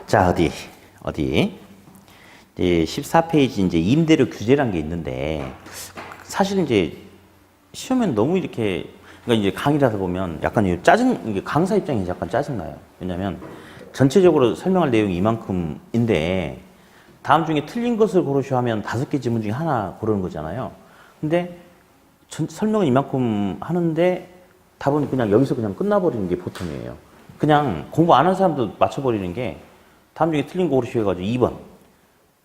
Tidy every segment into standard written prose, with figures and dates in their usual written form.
자, 어디. 이제 14페이지 이제 임대료 규제라는 게 있는데, 사실 이제 시험엔 너무 이렇게, 그러니까 이제 강의를 하다 보면 약간 이게 강사 입장에서 약간 짜증나요. 왜냐면 전체적으로 설명할 내용이 이만큼인데, 다음 중에 틀린 것을 고르시오 하면 5개 지문 중에 하나 고르는 거잖아요. 근데 설명은 이만큼 하는데, 답은 그냥 여기서 그냥 끝나버리는 게 보통이에요. 그냥 공부 안 한 사람도 맞춰버리는 게, 다음 중에 틀린 거 고르시오 해가지고 2번.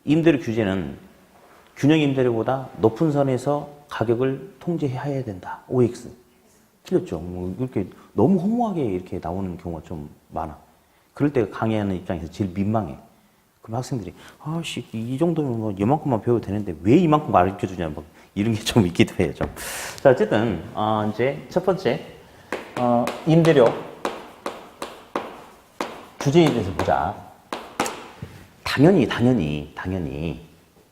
임대료 규제는 균형 임대료보다 높은 선에서 가격을 통제해야 된다. OX. 틀렸죠. 뭐 이렇게 너무 허무하게 이렇게 나오는 경우가 좀 많아. 그럴 때 강의하는 입장에서 제일 민망해. 그럼 학생들이, 아씨, 이 정도면 뭐 이만큼만 배워도 되는데 왜 이만큼 가르쳐 주냐, 뭐 이런 게 좀 있기도 해요. 좀. 자, 어쨌든, 이제 첫 번째, 임대료 규제에 대해서 보자. 당연히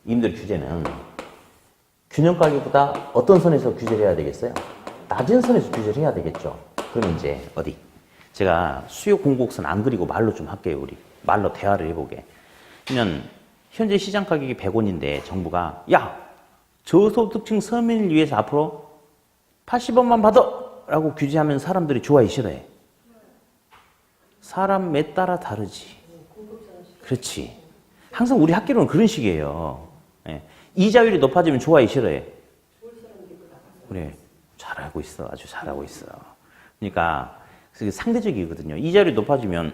임대료 규제는 균형 가격보다 어떤 선에서 규제를 해야 되겠어요? 낮은 선에서 규제를 해야 되겠죠. 그러면 이제 어디? 제가 수요 공곡선 안 그리고 말로 좀 할게요. 우리 말로 대화를 해보게. 그러면 현재 시장 가격이 100원인데 정부가 야, 저소득층 서민을 위해서 앞으로 80원만 받아! 라고 규제하면 사람들이 좋아해, 싫어해? 사람 에 따라 다르지. 그렇지. 항상 우리 학교는 그런 식이에요. 예. 이자율이 높아지면 좋아해, 싫어해? 그래. 잘하고 있어. 아주 잘하고 있어. 그러니까 상대적이거든요. 이자율이 높아지면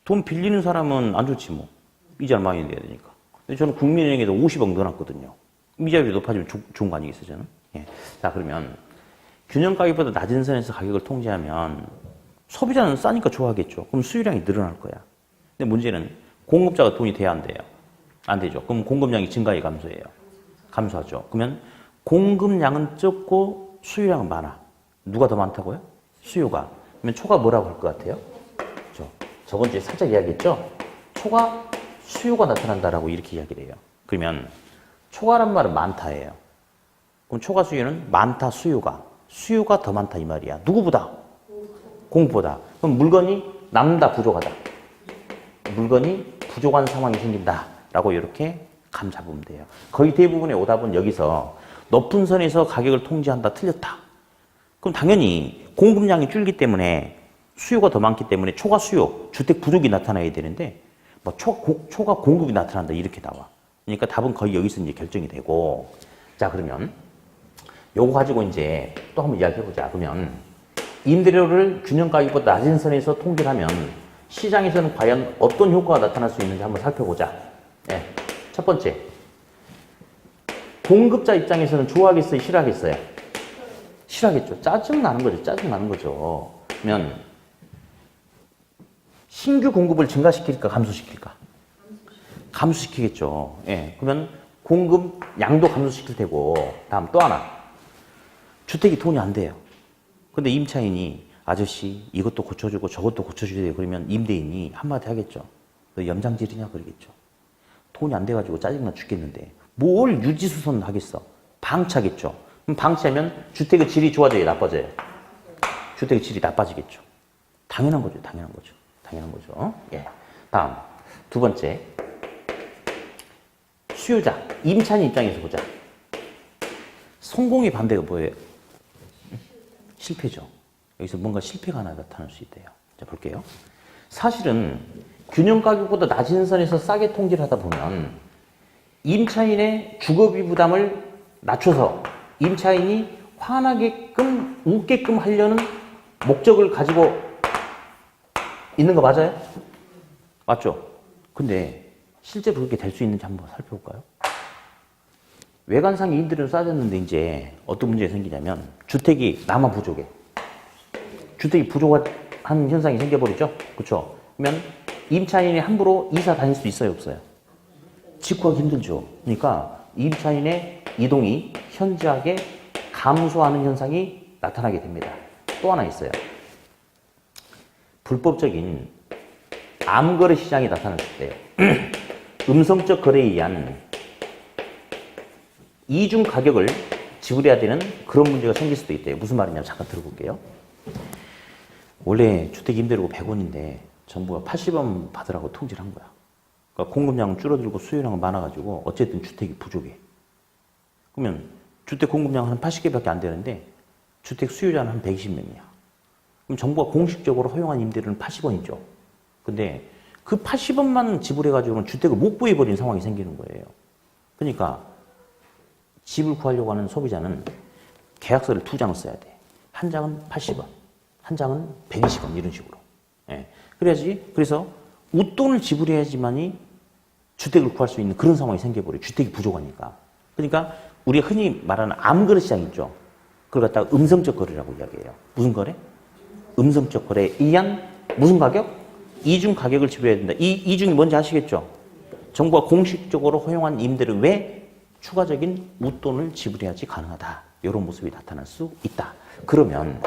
돈 빌리는 사람은 안 좋지 뭐. 이자를 많이 내야 되니까. 근데 저는 국민은행에도 50억 넣어놨거든요. 이자율이 높아지면 좋은 거 아니겠어요, 저는? 예. 자, 그러면 균형 가격보다 낮은 선에서 가격을 통제하면 소비자는 싸니까 좋아하겠죠. 그럼 수요량이 늘어날 거야. 근데 문제는 공급자가 돈이 돼야 안 돼요. 안 되죠. 그럼 공급량이 증가해 감소해요. 감소하죠. 그러면 공급량은 적고 수요량은 많아. 누가 더 많다고요? 수요가. 그러면 초가 뭐라고 할 것 같아요? 저번 주에 살짝 이야기했죠? 초가 수요가 나타난다라고 이렇게 이야기를 해요. 그러면 초가란 말은 많다예요. 그럼 초과 수요는 많다, 수요가 더 많다 이 말이야. 누구보다? 공급보다. 그럼 물건이 남다, 부족하다. 물건이 부족한 상황이 생긴다라고 이렇게 감 잡으면 돼요. 거의 대부분의 오답은 여기서 높은 선에서 가격을 통제한다, 틀렸다. 그럼 당연히 공급량이 줄기 때문에 수요가 더 많기 때문에 초과 수요, 주택 부족이 나타나야 되는데 뭐 초과 공급이 나타난다 이렇게 나와. 그러니까 답은 거의 여기서 이제 결정이 되고. 자, 그러면 요거 가지고 이제 또 한번 이야기해보자. 그러면 임대료를 균형 가격보다 낮은 선에서 통제를 하면 시장에서는 과연 어떤 효과가 나타날 수 있는지 한번 살펴보자. 네. 첫 번째, 공급자 입장에서는 좋아하겠어요, 싫어하겠어요? 싫어하겠죠. 짜증나는 거죠. 그러면 신규 공급을 증가시킬까, 감소시킬까? 감소시키겠죠. 예. 그러면 공급 양도 감소시킬 테고. 다음 또 하나. 주택이 돈이 안 돼요. 근데 임차인이 아저씨 이것도 고쳐주고 저것도 고쳐주세요. 그러면 임대인이 한마디 하겠죠. 너 염장질이냐 그러겠죠. 돈이 안 돼가지고 짜증나 죽겠는데 뭘 유지수선 하겠어. 방치하겠죠. 그럼 방치하면 주택의 질이 좋아져요, 나빠져요? 주택의 질이 나빠지겠죠. 당연한 거죠. 예. 다음 두 번째, 수요자 임차인 입장에서 보자. 성공의 반대가 뭐예요? 실패죠. 여기서 뭔가 실패가 하나 나타날 수 있대요. 자, 볼게요. 사실은 균형 가격보다 낮은 선에서 싸게 통제를 하다 보면 임차인의 주거비 부담을 낮춰서 임차인이 화나게끔, 웃게끔 하려는 목적을 가지고 있는 거 맞아요? 맞죠? 근데 실제로 그렇게 될 수 있는지 한번 살펴볼까요? 외관상 임대료는 싸졌는데 이제 어떤 문제가 생기냐면 주택이 나만 부족해. 주택이 부족한 현상이 생겨버리죠? 그렇죠? 그러면 임차인이 함부로 이사 다닐 수 있어요, 없어요? 직구하기 힘들죠. 그러니까 임차인의 이동이 현저하게 감소하는 현상이 나타나게 됩니다. 또 하나 있어요. 불법적인 암거래 시장이 나타날 때요. 음성적 거래에 의한 이중 가격을 지불해야 되는 그런 문제가 생길 수도 있대요. 무슨 말이냐면 잠깐 들어볼게요. 원래 주택 임대료가 100원인데 정부가 80원 받으라고 통지를 한 거야. 그러니까 공급량은 줄어들고 수요량은 많아가지고 어쨌든 주택이 부족해. 그러면 주택 공급량은 한 80개밖에 안 되는데 주택 수요자는 한 120명이야. 그럼 정부가 공식적으로 허용한 임대료는 80원이죠. 근데 그 80원만 지불해가지고는 주택을 못 구해버리는 상황이 생기는 거예요. 그러니까 집을 구하려고 하는 소비자는 계약서를 2장을 써야 돼. 한 장은 80원, 한 장은 120원 이런 식으로. 예. 그래야지. 그래서 웃돈을 지불해야지만이 주택을 구할 수 있는 그런 상황이 생겨버려요. 주택이 부족하니까. 그러니까 우리가 흔히 말하는 암거래 시장 있죠. 그걸 갖다가 음성적 거래라고 이야기해요. 무슨 거래? 음성적 거래에 의한 무슨 가격? 이중 가격을 지불해야 된다. 이 이중이 뭔지 아시겠죠? 정부가 공식적으로 허용한 임대료 외 추가적인 웃돈을 지불해야지 가능하다. 이런 모습이 나타날 수 있다. 그러면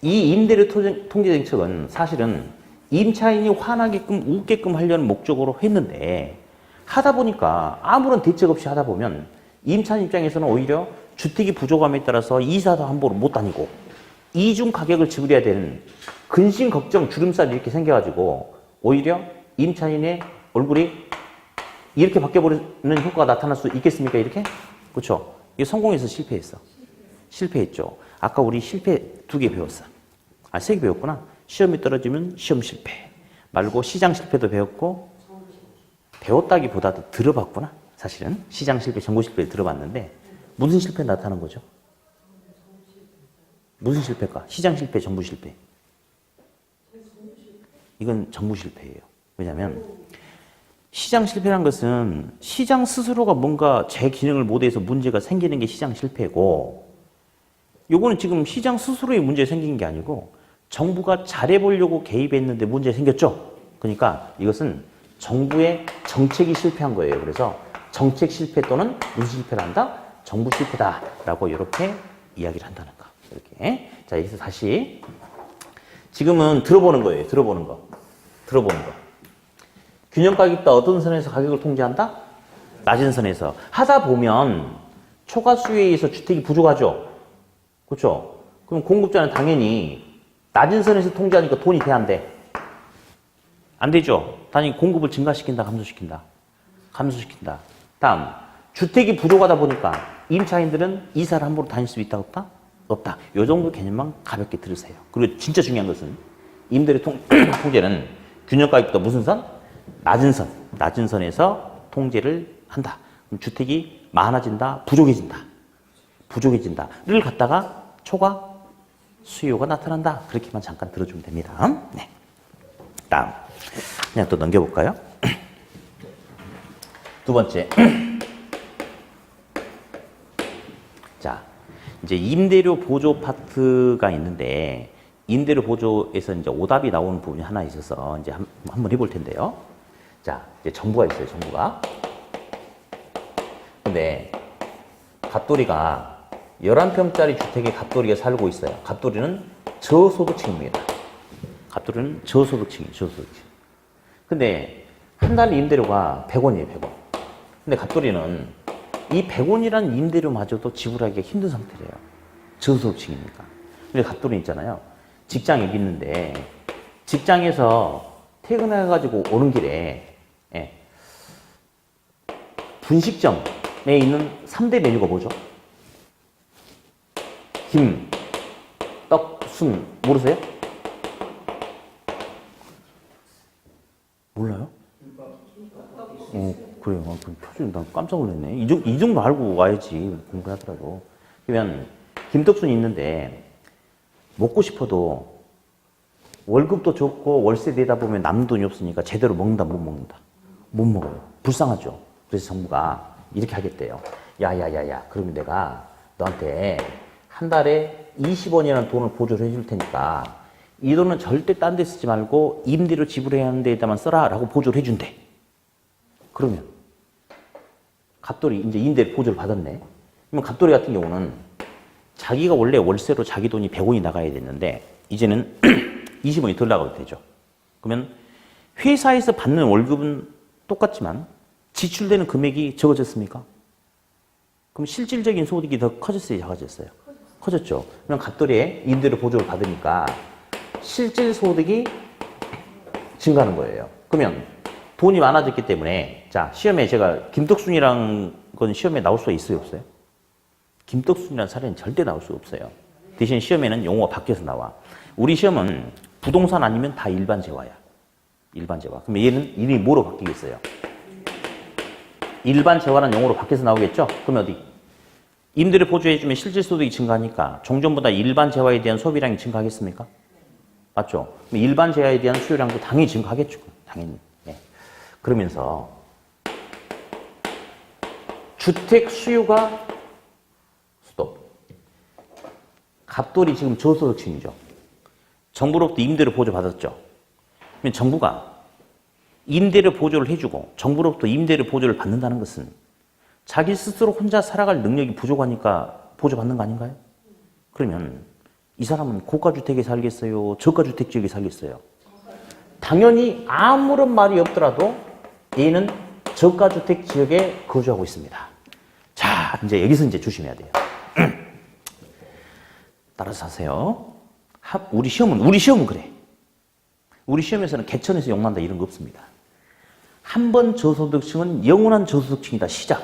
이 임대료 통제 정책은 사실은 임차인이 화나게끔 웃게끔 하려는 목적으로 했는데 하다 보니까 아무런 대책 없이 하다 보면 임차인 입장에서는 오히려 주택이 부족함에 따라서 이사도 함부로 못 다니고 이중 가격을 지불해야 되는 근심 걱정 주름살이 이렇게 생겨가지고 오히려 임차인의 얼굴이 이렇게 바뀌어버리는 효과가 나타날 수 있겠습니까? 이렇게? 그렇죠? 이게 성공해서 실패했어. 실패했죠. 아까 우리 실패 2개 배웠어. 3개 배웠구나. 시험이 떨어지면 시험 실패 말고 시장 실패도 배웠고 배웠다기보다도 들어봤구나. 사실은 시장 실패, 정부 실패를 들어봤는데 무슨 실패 나타난 거죠? 무슨 실패일까? 시장 실패, 정부 실패. 이건 정부 실패예요. 왜냐하면 시장 실패란 것은 시장 스스로가 뭔가 제 기능을 못해서 문제가 생기는 게 시장 실패고 요거는 지금 시장 스스로의 문제 생긴 게 아니고 정부가 잘해보려고 개입했는데 문제 생겼죠. 그러니까 이것은 정부의 정책이 실패한 거예요. 그래서 정책 실패 또는 무슨 실패를 한다? 정부 실패다라고 이렇게 이야기를 한다는 거. 이렇게. 자, 여기서 다시 지금은 들어보는 거예요. 들어보는 거. 균형 가격도 어떤 선에서 가격을 통제한다? 낮은 선에서. 하다 보면 초과 수요에 의해서 주택이 부족하죠. 그렇죠? 그럼 공급자는 당연히 낮은 선에서 통제하니까 돈이 돼, 안 돼? 안 되죠? 당연히 공급을 증가시킨다, 감소시킨다? 감소시킨다. 다음, 주택이 부족하다 보니까 임차인들은 이사를 함부로 다닐 수 있다, 없다? 없다. 요 정도 개념만 가볍게 들으세요. 그리고 진짜 중요한 것은 임대료 통제는 균형 가격보다 무슨 선? 낮은 선. 낮은 선에서 통제를 한다. 그럼 주택이 많아진다, 부족해진다를 갖다가 초과 수요가 나타난다. 그렇게만 잠깐 들어주면 됩니다. 네. 다음. 그냥 또 넘겨볼까요? 두 번째. 자, 이제 임대료 보조 파트가 있는데, 임대료 보조에서 이제 오답이 나오는 부분이 하나 있어서 이제 한번 해볼 텐데요. 자, 이제 정부가 있어요, 정부가. 근데, 갑돌이가 11평짜리 주택에 갑돌이가 살고 있어요. 갑돌이는 저소득층입니다. 갑돌이는 저소득층이에요, 저소득층. 근데, 한 달 임대료가 100원이에요, 100원. 근데 갑돌이는 이 100원이라는 임대료마저도 지불하기가 힘든 상태래요. 저소득층이니까. 근데 갑돌이 있잖아요. 직장 여기 있는데, 직장에서 퇴근해가지고 오는 길에, 분식점에 있는 3대 메뉴가 뭐죠? 김, 떡, 순, 모르세요? 몰라요? 그래요. 표준, 난 깜짝 놀랐네. 이 정도 알고 와야지, 공부하더라도. 그러면, 김떡순이 있는데, 먹고 싶어도, 월급도 적고, 월세 내다 보면 남는 돈이 없으니까 제대로 먹는다, 못 먹는다? 못 먹어요. 불쌍하죠. 그래서 정부가 이렇게 하겠대요. 야야야야, 그러면 내가 너한테 한 달에 20원이라는 돈을 보조를 해줄 테니까 이 돈은 절대 딴 데 쓰지 말고 임대료 지불해야 하는 데에다만 써라 라고 보조를 해준대. 그러면 갑돌이 이제 임대 보조를 받았네. 그러면 갑돌이 같은 경우는 자기가 원래 월세로 자기 돈이 100원이 나가야 됐는데 이제는 20원이 덜 나가도 되죠. 그러면 회사에서 받는 월급은 똑같지만 지출되는 금액이 적어졌습니까? 그럼 실질적인 소득이 더 커졌어요, 작아졌어요? 커졌죠. 그럼 갑돌이의 임대료 보조를 받으니까 실질 소득이 증가하는 거예요. 그러면 돈이 많아졌기 때문에 자 시험에 제가 김떡순이란 건 시험에 나올 수가 있어요 없어요? 김떡순이라는 사례는 절대 나올 수 없어요. 대신 시험에는 용어가 바뀌어서 나와. 우리 시험은 부동산 아니면 다 일반 재화야. 일반 재화. 그럼 얘는 이름이 뭐로 바뀌겠어요? 일반 재화라는 용어로 바뀌어서 나오겠죠? 그러면 어디? 임대를 보조해주면 실질소득이 증가하니까 종전보다 일반 재화에 대한 소비량이 증가하겠습니까? 맞죠? 그럼 일반 재화에 대한 수요량도 당연히 증가하겠죠. 당연히. 네. 그러면서 주택 수요가 스톱. 갑돌이 지금 저소득층이죠. 정부로부터 임대를 보조받았죠. 그러면 정부가 임대를 보조를 해주고 정부로부터 임대를 보조를 받는다는 것은 자기 스스로 혼자 살아갈 능력이 부족하니까 보조받는 거 아닌가요? 그러면 이 사람은 고가주택에 살겠어요? 저가주택 지역에 살겠어요? 당연히 아무런 말이 없더라도 얘는 저가주택 지역에 거주하고 있습니다. 자, 이제 여기서 이제 조심해야 돼요. 따라서 하세요. 우리 시험은 그래. 우리 시험에서는 개천에서 욕난다 이런 거 없습니다. 한 번 저소득층은 영원한 저소득층이다. 시작.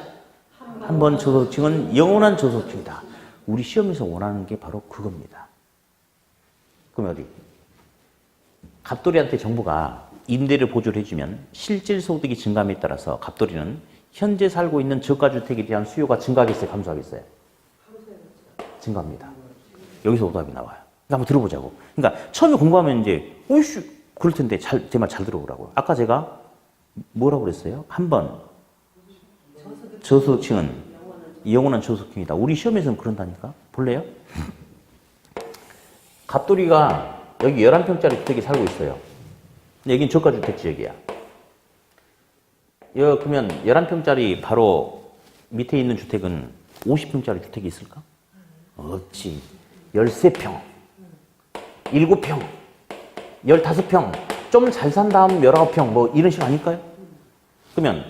한 번 저소득층은 영원한 저소득층이다. 우리 시험에서 원하는 게 바로 그겁니다. 그럼 어디? 갑돌이한테 정부가 임대를 보조를 해주면 실질 소득이 증가함에 따라서 갑돌이는 현재 살고 있는 저가주택에 대한 수요가 증가하겠어요? 감소하겠어요? 증가합니다. 여기서 오답이 나와요. 한번 들어보자고. 그러니까 처음에 공부하면 이제 오이씨 그럴 텐데 제 말 잘 들어보라고요. 아까 제가 뭐라고 그랬어요? 한 번 저소득층은 영원한 저소득층이다. 우리 시험에서는 그런다니까. 볼래요? 갑돌이가 여기 11평짜리 주택에 살고 있어요. 여긴 저가주택 지역이야. 그러면 11평짜리 바로 밑에 있는 주택은 50평짜리 주택이 있을까? 없지. 13평, 7평, 15평, 좀 잘 산 다음 19평, 뭐 이런 식 아닐까요? 그러면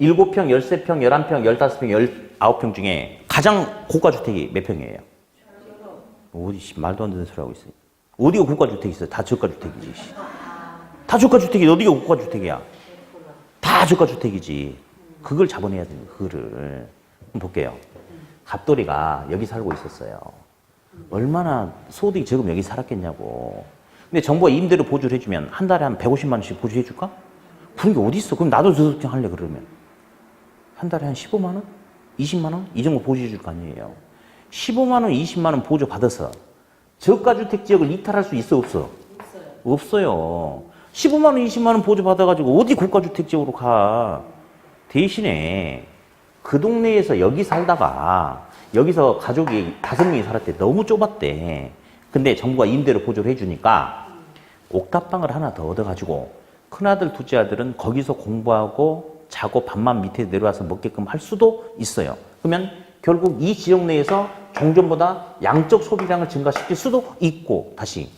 7평, 13평, 11평, 15평, 19평 중에 가장 고가주택이 몇 평이에요? 어디 말도 안 되는 소리 하고 있어요. 어디가 고가주택이 있어요? 다 저가주택이지. 다 저가주택이 어디가 고가주택이야? 다 저가주택이지. 그걸 잡아내야 돼요. 그거를. 한번 볼게요. 갑돌이가 여기 살고 있었어요. 얼마나 소득이 적으면 여기 살았겠냐고. 근데 정부가 임대료 보조를 해주면 한 달에 한 150만 원씩 보조해 줄까? 그런 게 어디 있어? 그럼 나도 저소득층 할래 그러면. 한 달에 한 15만 원? 20만 원? 이 정도 보조해 줄 거 아니에요. 15만 원, 20만 원 보조 받아서 저가주택 지역을 이탈할 수 있어 없어? 없어요. 15만 원, 20만 원 보조 받아가지고 어디 고가주택 지역으로 가? 대신에 그 동네에서 여기 살다가 여기서 가족이 5명이 살았대. 너무 좁았대. 근데 정부가 임대를 보조를 해주니까 옥탑방을 하나 더 얻어가지고 큰아들, 둘째 아들은 거기서 공부하고 자고 밤만 밑에 내려와서 먹게끔 할 수도 있어요. 그러면 결국 이 지역 내에서 종전보다 양적 소비량을 증가시킬 수도 있고 다시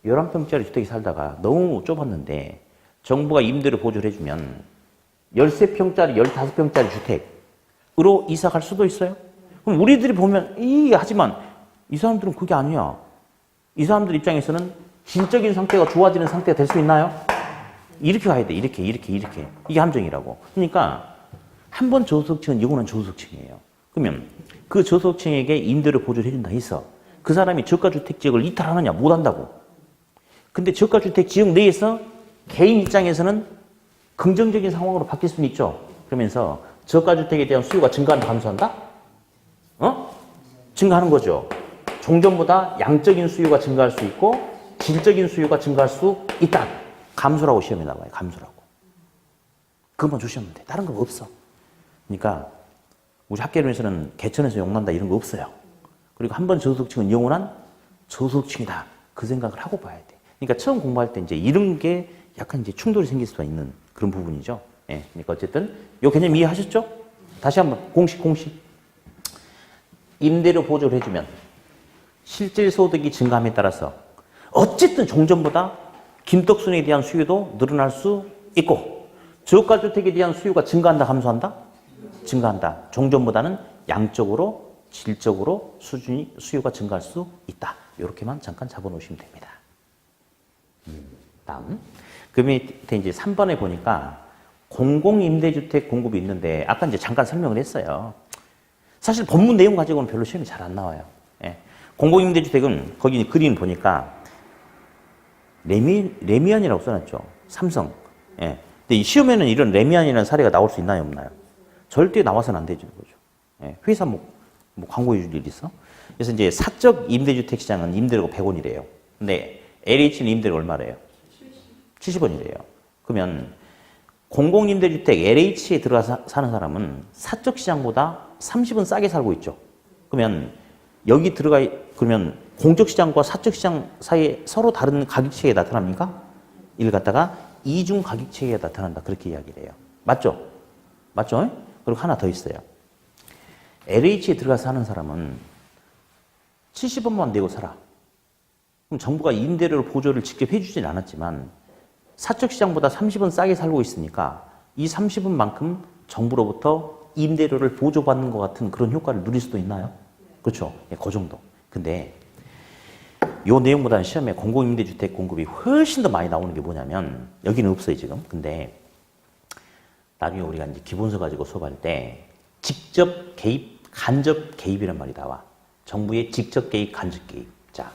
11평짜리 주택에 살다가 너무 좁았는데 정부가 임대를 보조를 해주면 13평짜리, 15평짜리 주택으로 이사 갈 수도 있어요. 그럼 우리들이 보면 하지만 이 사람들은 그게 아니야. 이 사람들 입장에서는 진적인 상태가 좋아지는 상태가 될 수 있나요? 이렇게 가야 돼. 이렇게. 이게 함정이라고. 그러니까 한 번 저소득층은 영원한 저소득층이에요. 그러면 그 저소득층에게 임대를 보조를 해준다 해서 그 사람이 저가주택 지역을 이탈하느냐? 못한다고. 근데 저가주택 지역 내에서 개인 입장에서는 긍정적인 상황으로 바뀔 수는 있죠. 그러면서 저가주택에 대한 수요가 증가한다, 감소한다? 증가하는 거죠. 종전보다 양적인 수요가 증가할 수 있고 질적인 수요가 증가할 수 있다. 감소라고 시험에 나와요. 감소라고. 그것만 조심하면 돼. 다른 거 없어. 그러니까 우리 학계론에서는 개천에서 욕난다 이런 거 없어요. 그리고 한 번 저소득층은 영원한 저소득층이다. 그 생각을 하고 봐야 돼. 그러니까 처음 공부할 때 이제 이런 게 약간 이제 충돌이 생길 수가 있는 그런 부분이죠. 예. 그러니까 어쨌든 요 개념 이해하셨죠? 다시 한번 공식. 임대료 보조를 해주면 실질 소득이 증가함에 따라서 어쨌든 종전보다 김떡순에 대한 수요도 늘어날 수 있고 저가주택에 대한 수요가 증가한다, 감소한다? 증가한다. 종전보다는 양적으로, 질적으로 수요가 증가할 수 있다. 이렇게만 잠깐 잡아놓으시면 됩니다. 다음. 그 밑에 이제 3번에 보니까 공공임대주택 공급이 있는데 아까 이제 잠깐 설명을 했어요. 사실 본문 내용 가지고는 별로 시험이 잘 안 나와요. 예. 공공임대주택은 거기 그림 보니까 레미안이라고 써놨죠. 삼성. 예. 근데 이 시험에는 이런 레미안이라는 사례가 나올 수 있나요, 없나요? 절대 나와서는 안 되는 거죠. 예. 회사 뭐 광고해 줄 일 있어? 그래서 이제 사적 임대주택 시장은 임대료가 100원이래요. 근데 LH는 임대료 얼마래요? 70원이래요. 그러면 공공임대주택 LH에 들어가서 사는 사람은 사적 시장보다 30원 싸게 살고 있죠. 그러면 여기 그러면 공적 시장과 사적 시장 사이에 서로 다른 가격 체계가 나타납니까? 이를 갖다가 이중 가격 체계가 나타난다. 그렇게 이야기를 해요. 맞죠? 맞죠? 그리고 하나 더 있어요. LH에 들어가서 사는 사람은 70원만 내고 살아. 그럼 정부가 임대료 보조를 직접 해주진 않았지만 사적 시장보다 30원 싸게 살고 있으니까 이 30원만큼 정부로부터 임대료를 보조받는 것 같은 그런 효과를 누릴 수도 있나요? 그렇죠. 예, 그 정도. 근데 이 내용보다는 시험에 공공임대주택 공급이 훨씬 더 많이 나오는 게 뭐냐면 여기는 없어요 지금. 근데 나중에 우리가 이제 기본서 가지고 수업할 때 직접 개입, 간접 개입이란 말이 나와. 정부의 직접 개입, 간접 개입. 자,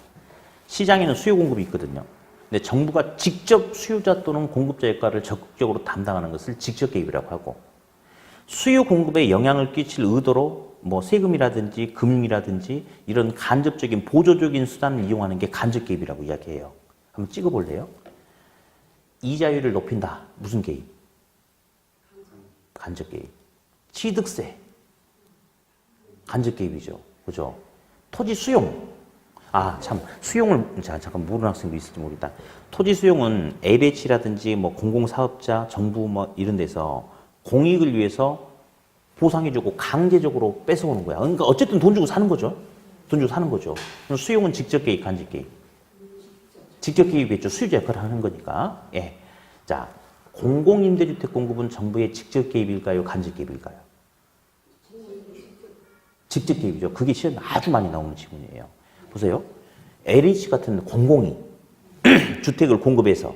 시장에는 수요 공급이 있거든요. 근데 정부가 직접 수요자 또는 공급자 역할을 적극적으로 담당하는 것을 직접 개입이라고 하고, 수요 공급에 영향을 끼칠 의도로 뭐 세금이라든지 금융이라든지 이런 간접적인 보조적인 수단을 이용하는 게 간접 개입이라고 이야기해요. 한번 찍어볼래요? 이자율을 높인다. 무슨 개입? 간접 개입. 취득세. 간접 개입이죠. 그죠? 토지 수용. 아, 참. 수용을, 잠깐 모르는 학생도 있을지 모르겠다. 토지 수용은 LH라든지 뭐 공공사업자, 정부 뭐 이런 데서 공익을 위해서 보상해주고 강제적으로 뺏어오는 거야. 그러니까 어쨌든 돈 주고 사는 거죠. 돈 주고 사는 거죠. 수용은 직접 개입, 간접 개입. 직접 개입이겠죠. 수요자 역할을 하는 거니까. 예. 자, 공공임대주택 공급은 정부의 직접 개입일까요? 간접 개입일까요? 직접 개입이죠. 그게 시험에 아주 많이 나오는 지문이에요. 보세요. LH 같은 공공이 주택을 공급해서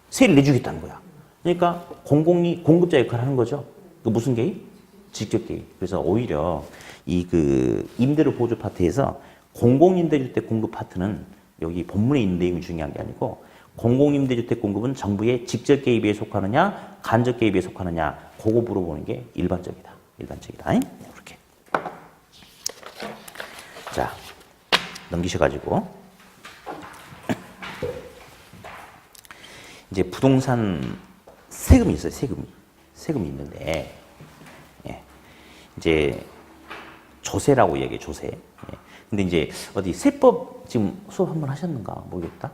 세를 내주겠다는 거야. 그러니까 공공이 공급자 역할을 하는 거죠. 그 무슨 개입? 직접 개입. 그래서 오히려 이 임대료 보조 파트에서 공공임대주택 공급 파트는 여기 본문에 있는 내용이 중요한 게 아니고 공공임대주택 공급은 정부의 직접 개입에 속하느냐 간접 개입에 속하느냐 그거 물어보는 게 일반적이다. 일반적이다. 이렇게. 자, 넘기셔가지고 이제 부동산 세금이 있어요. 세금이 있는데 예. 이제 조세라고 얘기해. 조세. 예. 근데 이제 어디 세법 지금 수업 한번 하셨는가 모르겠다.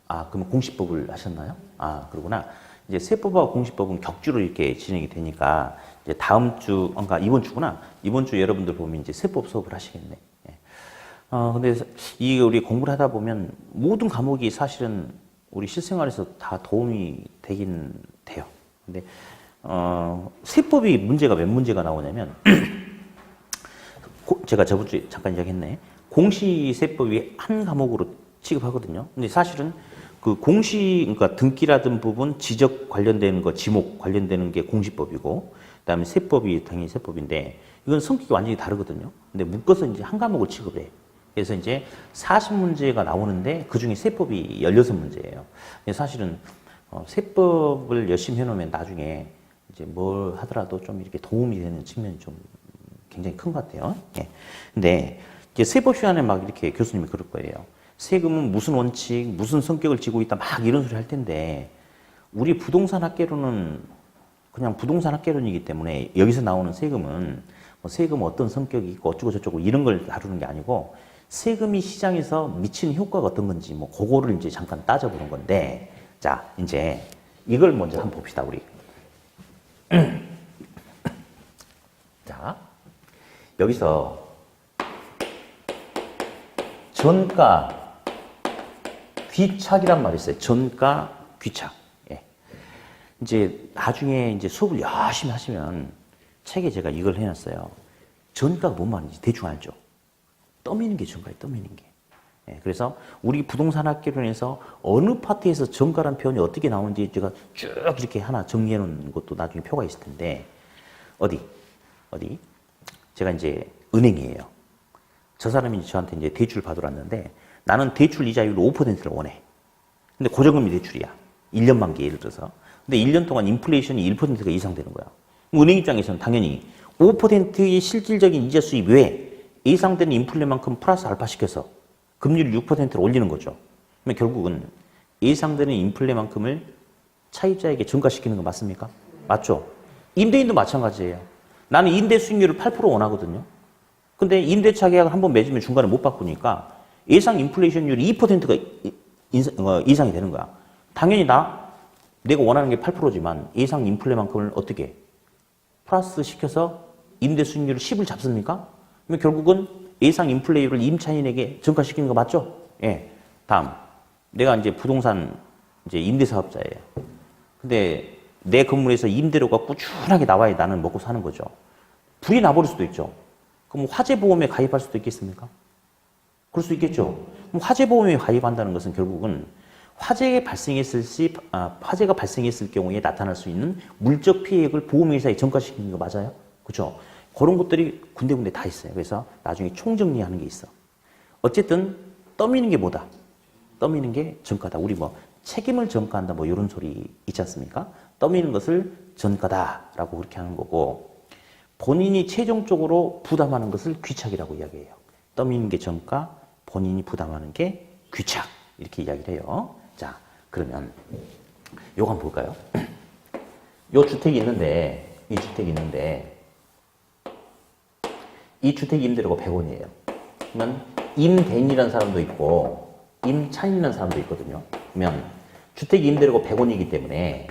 아, 그러면 공시법을 하셨나요? 아, 그러구나. 이제 세법하고 공시법은 격주로 이렇게 진행이 되니까 이제 다음 주, 그러니까 이번 주구나. 이번 주 여러분들 보면 이제 세법 수업을 하시겠네. 예. 근데 이 우리 공부를 하다 보면 모든 과목이 사실은 우리 실생활에서 다 도움이 되긴 돼요. 근데 세법이 문제가 몇 문제가 나오냐면 제가 저번 주에 잠깐 이야기했네. 공시세법이 한 과목으로 취급하거든요. 근데 사실은 그 그러니까 등기라든 부분, 지적 관련되는 거, 지목 관련되는 게 공시법이고, 그다음에 세법이 당연히 세법인데, 이건 성격이 완전히 다르거든요. 근데 묶어서 이제 한 과목을 취급해. 그래서 이제 40문제가 나오는데, 그 중에 세법이 16문제예요. 사실은, 세법을 열심히 해놓으면 나중에 이제 뭘 하더라도 좀 이렇게 도움이 되는 측면이 좀 굉장히 큰 것 같아요. 예. 근데 이제 세법 시간에 막 이렇게 교수님이 그럴 거예요. 세금은 무슨 원칙, 무슨 성격을 지고 있다, 막 이런 소리 할 텐데, 우리 부동산 학개론은 그냥 부동산 학개론이기 때문에 여기서 나오는 세금은 뭐 세금 어떤 성격이 있고 어쩌고저쩌고 이런 걸 다루는 게 아니고 세금이 시장에서 미치는 효과가 어떤 건지 뭐 그거를 이제 잠깐 따져보는 건데, 자, 이제 이걸 먼저 한번 봅시다, 우리. 자, 여기서 전가 귀착이란 말이 있어요. 전가 귀착. 예. 이제 나중에 이제 수업을 열심히 하시면 책에 제가 이걸 해놨어요. 전가가 뭔 말인지 대충 알죠? 떠미는 게 전가예요. 떠미는 게. 예, 그래서 우리 부동산학개론에서 어느 파트에서 정가란 표현이 어떻게 나오는지 제가 쭉 이렇게 하나 정리해 놓은 것도 나중에 표가 있을 텐데, 어디? 제가 이제 은행이에요. 저 사람이 저한테 이제 대출 받으러 왔는데, 나는 대출 이자율 5%를 원해. 근데 고정금리 대출이야. 1년 만기 예를 들어서. 근데 1년 동안 인플레이션이 1%가 이상 되는 거야. 은행 입장에서는 당연히 5%의 실질적인 이자 수입 외에 예상되는 인플레만큼 플러스 알파 시켜서 금리를 6%로 올리는 거죠. 그러면 결국은 예상되는 인플레만큼을 차입자에게 전가시키는 거 맞습니까? 맞죠? 임대인도 마찬가지예요. 나는 임대 수익률을 8% 원하거든요. 근데 임대차 계약을 한번 맺으면 중간에 못 바꾸니까 예상 인플레이션율이 2%가 이상이 되는 거야. 당연히 내가 원하는 게 8%지만 예상 인플레만큼을 어떻게 플러스 시켜서 임대 수익률을 10을 잡습니까? 그러면 결국은 예상 인플레이율을 임차인에게 전가시키는 거 맞죠? 예. 다음. 내가 이제 부동산 이제 임대사업자예요. 근데 내 건물에서 임대료가 꾸준하게 나와야 나는 먹고 사는 거죠. 불이 나버릴 수도 있죠. 그럼 화재보험에 가입할 수도 있겠습니까? 그럴 수 있겠죠. 그럼 화재보험에 가입한다는 것은 결국은 화재가 발생했을 경우에 나타날 수 있는 물적 피해액을 보험회사에 전가시키는 거 맞아요? 그렇죠? 그런 것들이 군데군데 다 있어요. 그래서 나중에 총정리하는 게 있어. 어쨌든 떠미는 게 뭐다? 떠미는 게 전가다. 우리 뭐 책임을 전가한다 뭐 이런 소리 있지 않습니까? 떠미는 것을 전가다라고 그렇게 하는 거고, 본인이 최종적으로 부담하는 것을 귀착이라고 이야기해요. 떠미는 게 전가, 본인이 부담하는 게 귀착, 이렇게 이야기를 해요. 자, 그러면 요거 한번 볼까요? 요 주택이 있는데, 이 주택 임대료가 100원이에요. 그러면 임대인이라는 사람도 있고 임차인이라는 사람도 있거든요. 그러면 주택 임대료가 100원이기 때문에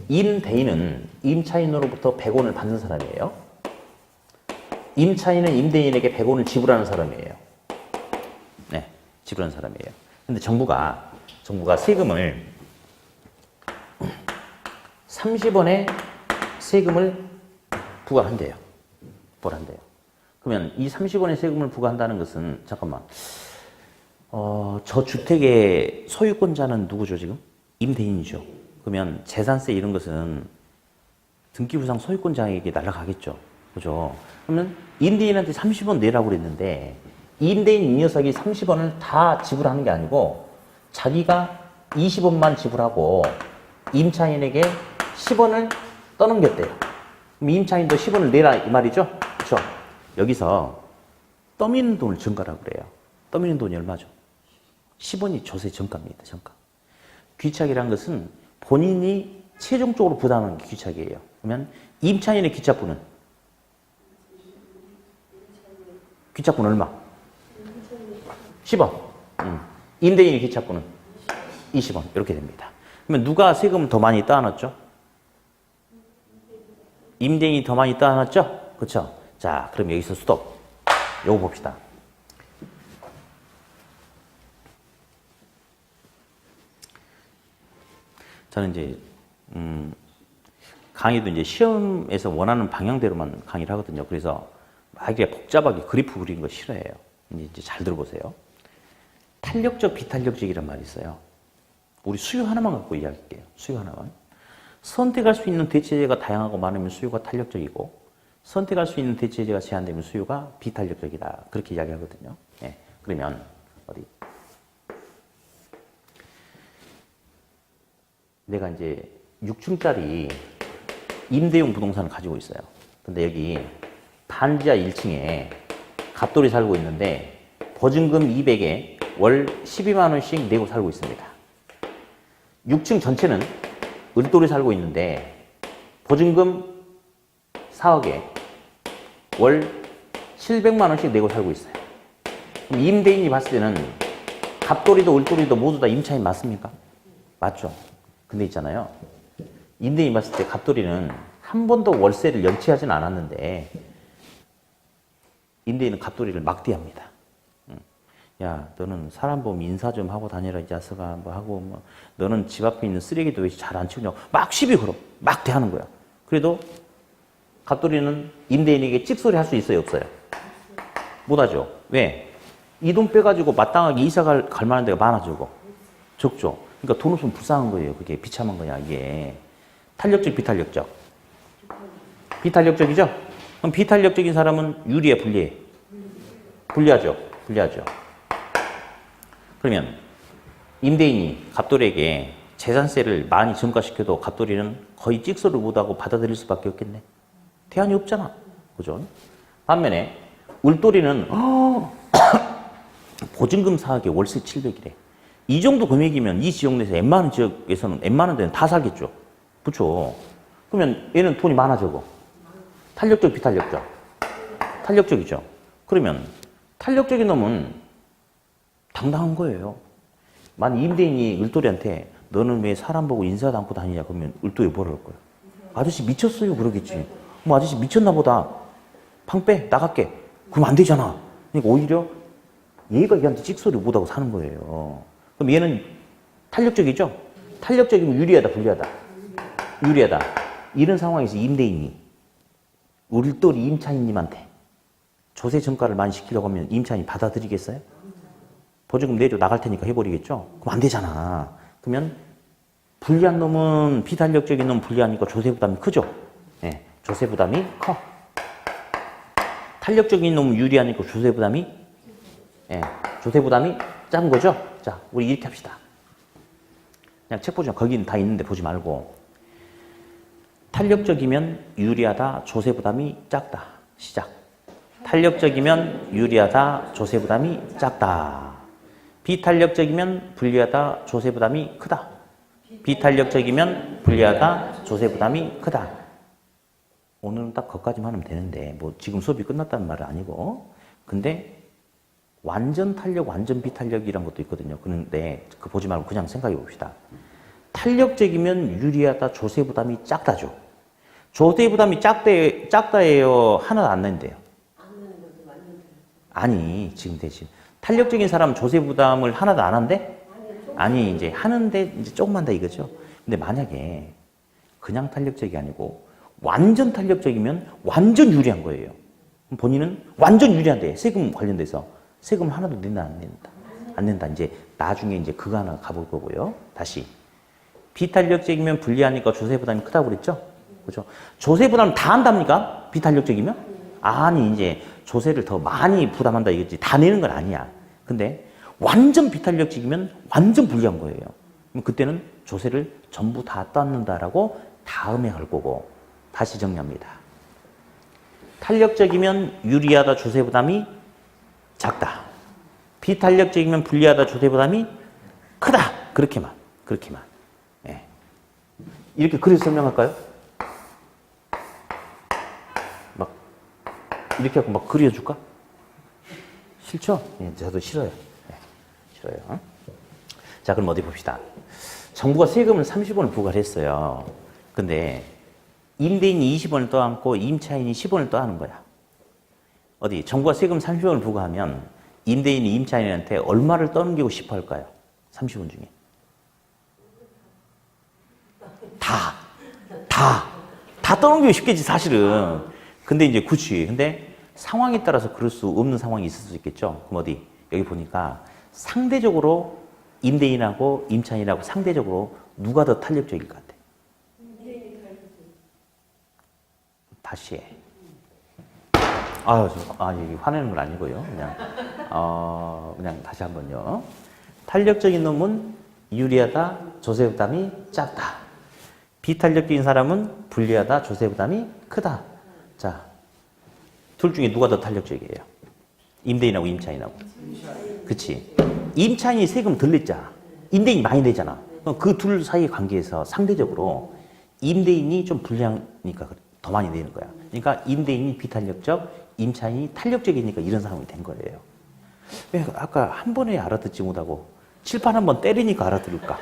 임대인은 임차인으로부터 100원을 받는 사람이에요. 임차인은 임대인에게 100원을 지불하는 사람이에요. 네, 지불하는 사람이에요. 근데 정부가 세금을 30원의 세금을 부과한대요. 그러면 이 30원의 세금을 부과한다는 것은, 잠깐만, 저 주택의 소유권자는 누구죠, 지금? 임대인이죠. 그러면 재산세 이런 것은 등기부상 소유권자에게 날아가겠죠. 그죠? 그러면 임대인한테 30원 내라고 그랬는데, 임대인 이 녀석이 30원을 다 지불하는 게 아니고, 자기가 20원만 지불하고, 임차인에게 10원을 떠넘겼대요. 그럼 임차인도 10원을 내라, 이 말이죠? 그렇죠? 여기서 떠미는 돈을 전가라고 그래요. 떠미는 돈이 얼마죠? 10원이 조세 전가입니다. 전가. 귀착이란 것은 본인이 최종적으로 부담하는 게 귀착이에요. 그러면 임차인의 귀착분은? 귀착분 얼마? 10원. 임대인의 귀착분은? 20원. 이렇게 됩니다. 그러면 누가 세금을 더 많이 따놨죠? 임대인이 더 많이 따놨죠? 그렇죠? 자, 그럼 여기서 스톱. 요거 봅시다. 저는 이제 강의도 이제 시험에서 원하는 방향대로만 강의를 하거든요. 그래서 막 이렇게 복잡하게 그래프 그리는 거 싫어해요. 이제 잘 들어보세요. 탄력적, 비탄력적이란 말이 있어요. 우리 수요 하나만 갖고 이야기할게요. 수요 하나만. 선택할 수 있는 대체제가 다양하고 많으면 수요가 탄력적이고, 선택할 수 있는 대체제가 제한되면 수요가 비탄력적이다. 그렇게 이야기하거든요. 예. 그러면 어디? 내가 이제 6층짜리 임대용 부동산을 가지고 있어요. 근데 여기 반지하 1층에 갑돌이 살고 있는데 보증금 200에 월 12만 원씩 내고 살고 있습니다. 6층 전체는 을돌이 살고 있는데 보증금 4억에 월 700만 원씩 내고 살고 있어요. 그럼 임대인이 봤을 때는 갑돌이도 을돌이도 모두 다 임차인 맞습니까? 맞죠? 근데 있잖아요. 임대인이 봤을 때 갑돌이는 한 번도 월세를 연체하진 않았는데 임대인은 갑돌이를 막대합니다. 야, 너는 사람 보면 인사 좀 하고 다니라, 이 자식아, 뭐 하고, 뭐, 너는 집 앞에 있는 쓰레기도 왜 잘 안 치우냐고, 막 시비 걸어. 막 대하는 거야. 그래도 갑돌이는 임대인에게 찍소리 할 수 있어요, 없어요? 못하죠. 왜? 이 돈 빼가지고 마땅하게 이사 갈 만한 데가 많아지고 적죠. 그러니까 돈 없으면 불쌍한 거예요. 그게 비참한 거야, 이게. 탄력적, 비탄력적. 비탄력적이죠? 그럼 비탄력적인 사람은 유리해, 불리해? 불리하죠. 불리하죠. 그러면 임대인이 갑돌이에게 재산세를 많이 증가시켜도 갑돌이는 거의 찍소를 못하고 받아들일 수밖에 없겠네. 대안이 없잖아. 그죠? 반면에 울돌이는 보증금 사학에 월세 700이래. 이 정도 금액이면 이 지역 내에서 웬만한 지역에서는 웬만한 데는 다 살겠죠. 그렇죠? 그러면 얘는 돈이 많아 적어. 탄력적, 비탄력적? 탄력적이죠. 그러면 탄력적인 놈은 당당한 거예요. 만 임대인이 을돌이한테 너는 왜 사람 보고 인사도 않고 다니냐 그러면 을돌이 뭐라 할 거야? 아저씨 미쳤어요 그러겠지. 뭐 아저씨 미쳤나 보다. 팡 빼, 나갈게. 그럼 안 되잖아. 그러니까 오히려 얘가 얘한테 찍소리 못하고 사는 거예요. 그럼 얘는 탄력적이죠? 탄력적이면 유리하다, 불리하다? 유리하다. 이런 상황에서 임대인이 을돌이 임차인님한테 조세 전가를 많이 시키려고 하면 임차인이 받아들이겠어요? 보증금 내줘 나갈 테니까 해버리겠죠? 그럼 안 되잖아. 그러면 불리한 놈은 비탄력적인 놈은 불리하니까 조세 부담이 크죠? 네, 조세 부담이 커. 탄력적인 놈은 유리하니까 조세 부담이 조세 부담이 작은 거죠? 자, 우리 이렇게 합시다. 그냥 책 보지 마. 거기는 다 있는데 보지 말고. 탄력적이면 유리하다, 조세 부담이 작다. 시작. 탄력적이면 유리하다, 조세 부담이 작다. 비탄력적이면 불리하다, 조세 부담이 크다. 비탄력적이면 불리하다, 조세 부담이 크다. 오늘은 딱 거기까지만 하면 되는데 뭐 지금 수업이 끝났다는 말은 아니고 근데 완전 탄력, 완전 비탄력이란 것도 있거든요. 그런데 그 보지 말고 그냥 생각해 봅시다. 탄력적이면 유리하다, 조세 부담이 작다죠. 조세 부담이 작다예요? 하나도 안 낸대요. 아니, 지금 대신 탄력적인 사람은 조세 부담을 하나도 안 한대? 아니, 이제 하는데 이제 조금만 더 이거죠. 근데 만약에 그냥 탄력적이 아니고 완전 탄력적이면 완전 유리한 거예요. 본인은 완전 유리한데 세금 관련돼서 세금 하나도 낸다, 안 낸다? 안 낸다. 이제 나중에 이제 그거 하나 가볼 거고요. 다시. 비탄력적이면 불리하니까 조세 부담이 크다고 그랬죠? 그죠? 조세 부담을 다 한답니까? 비탄력적이면? 아니, 이제 조세를 더 많이 부담한다 이거지. 다 내는 건 아니야. 근데 완전 비탄력적이면 완전 불리한 거예요. 그럼 그때는 조세를 전부 다 뜯는다라고 다음에 할 거고. 다시 정리합니다. 탄력적이면 유리하다, 조세 부담이 작다. 비탄력적이면 불리하다, 조세 부담이 크다. 그렇게만. 그렇게만. 예. 이렇게 그래서 설명할까요? 막 이렇게 하고 막 그려줄까? 싫죠? 예, 저도 싫어요. 예, 싫어요. 자, 그럼 어디 봅시다. 정부가 세금을 30원을 부과를 했어요. 근데 임대인이 20원을 떠안고 임차인이 10원을 떠안는 거야. 어디 정부가 세금 30원을 부과하면 임대인이 임차인한테 얼마를 떠넘기고 싶어 할까요? 30원 중에. 다 떠넘기고 싶겠지, 사실은. 근데 이제, 그치. 근데 상황에 따라서 그럴 수 없는 상황이 있을 수 있겠죠. 그럼 어디? 여기 보니까 상대적으로 임대인하고 임차인하고 상대적으로 누가 더 탄력적일 것 같아? 다시 해. 이게 화내는 건 아니고요. 그냥 다시 한 번요. 탄력적인 놈은 유리하다, 조세 부담이 작다. 비탄력적인 사람은 불리하다, 조세 부담이 크다. 자, 둘 중에 누가 더 탄력적이에요? 임대인하고 임차인하고. 그치. 임차인이 세금 덜 냈잖아. 임대인이 많이 내잖아. 그 둘 사이의 관계에서 상대적으로 임대인이 좀 불리하니까 더 많이 내는 거야. 그러니까 임대인이 비탄력적, 임차인이 탄력적이니까 이런 상황이 된 거예요. 왜 아까 한 번에 알아듣지 못하고 칠판 한번 때리니까 알아들을까?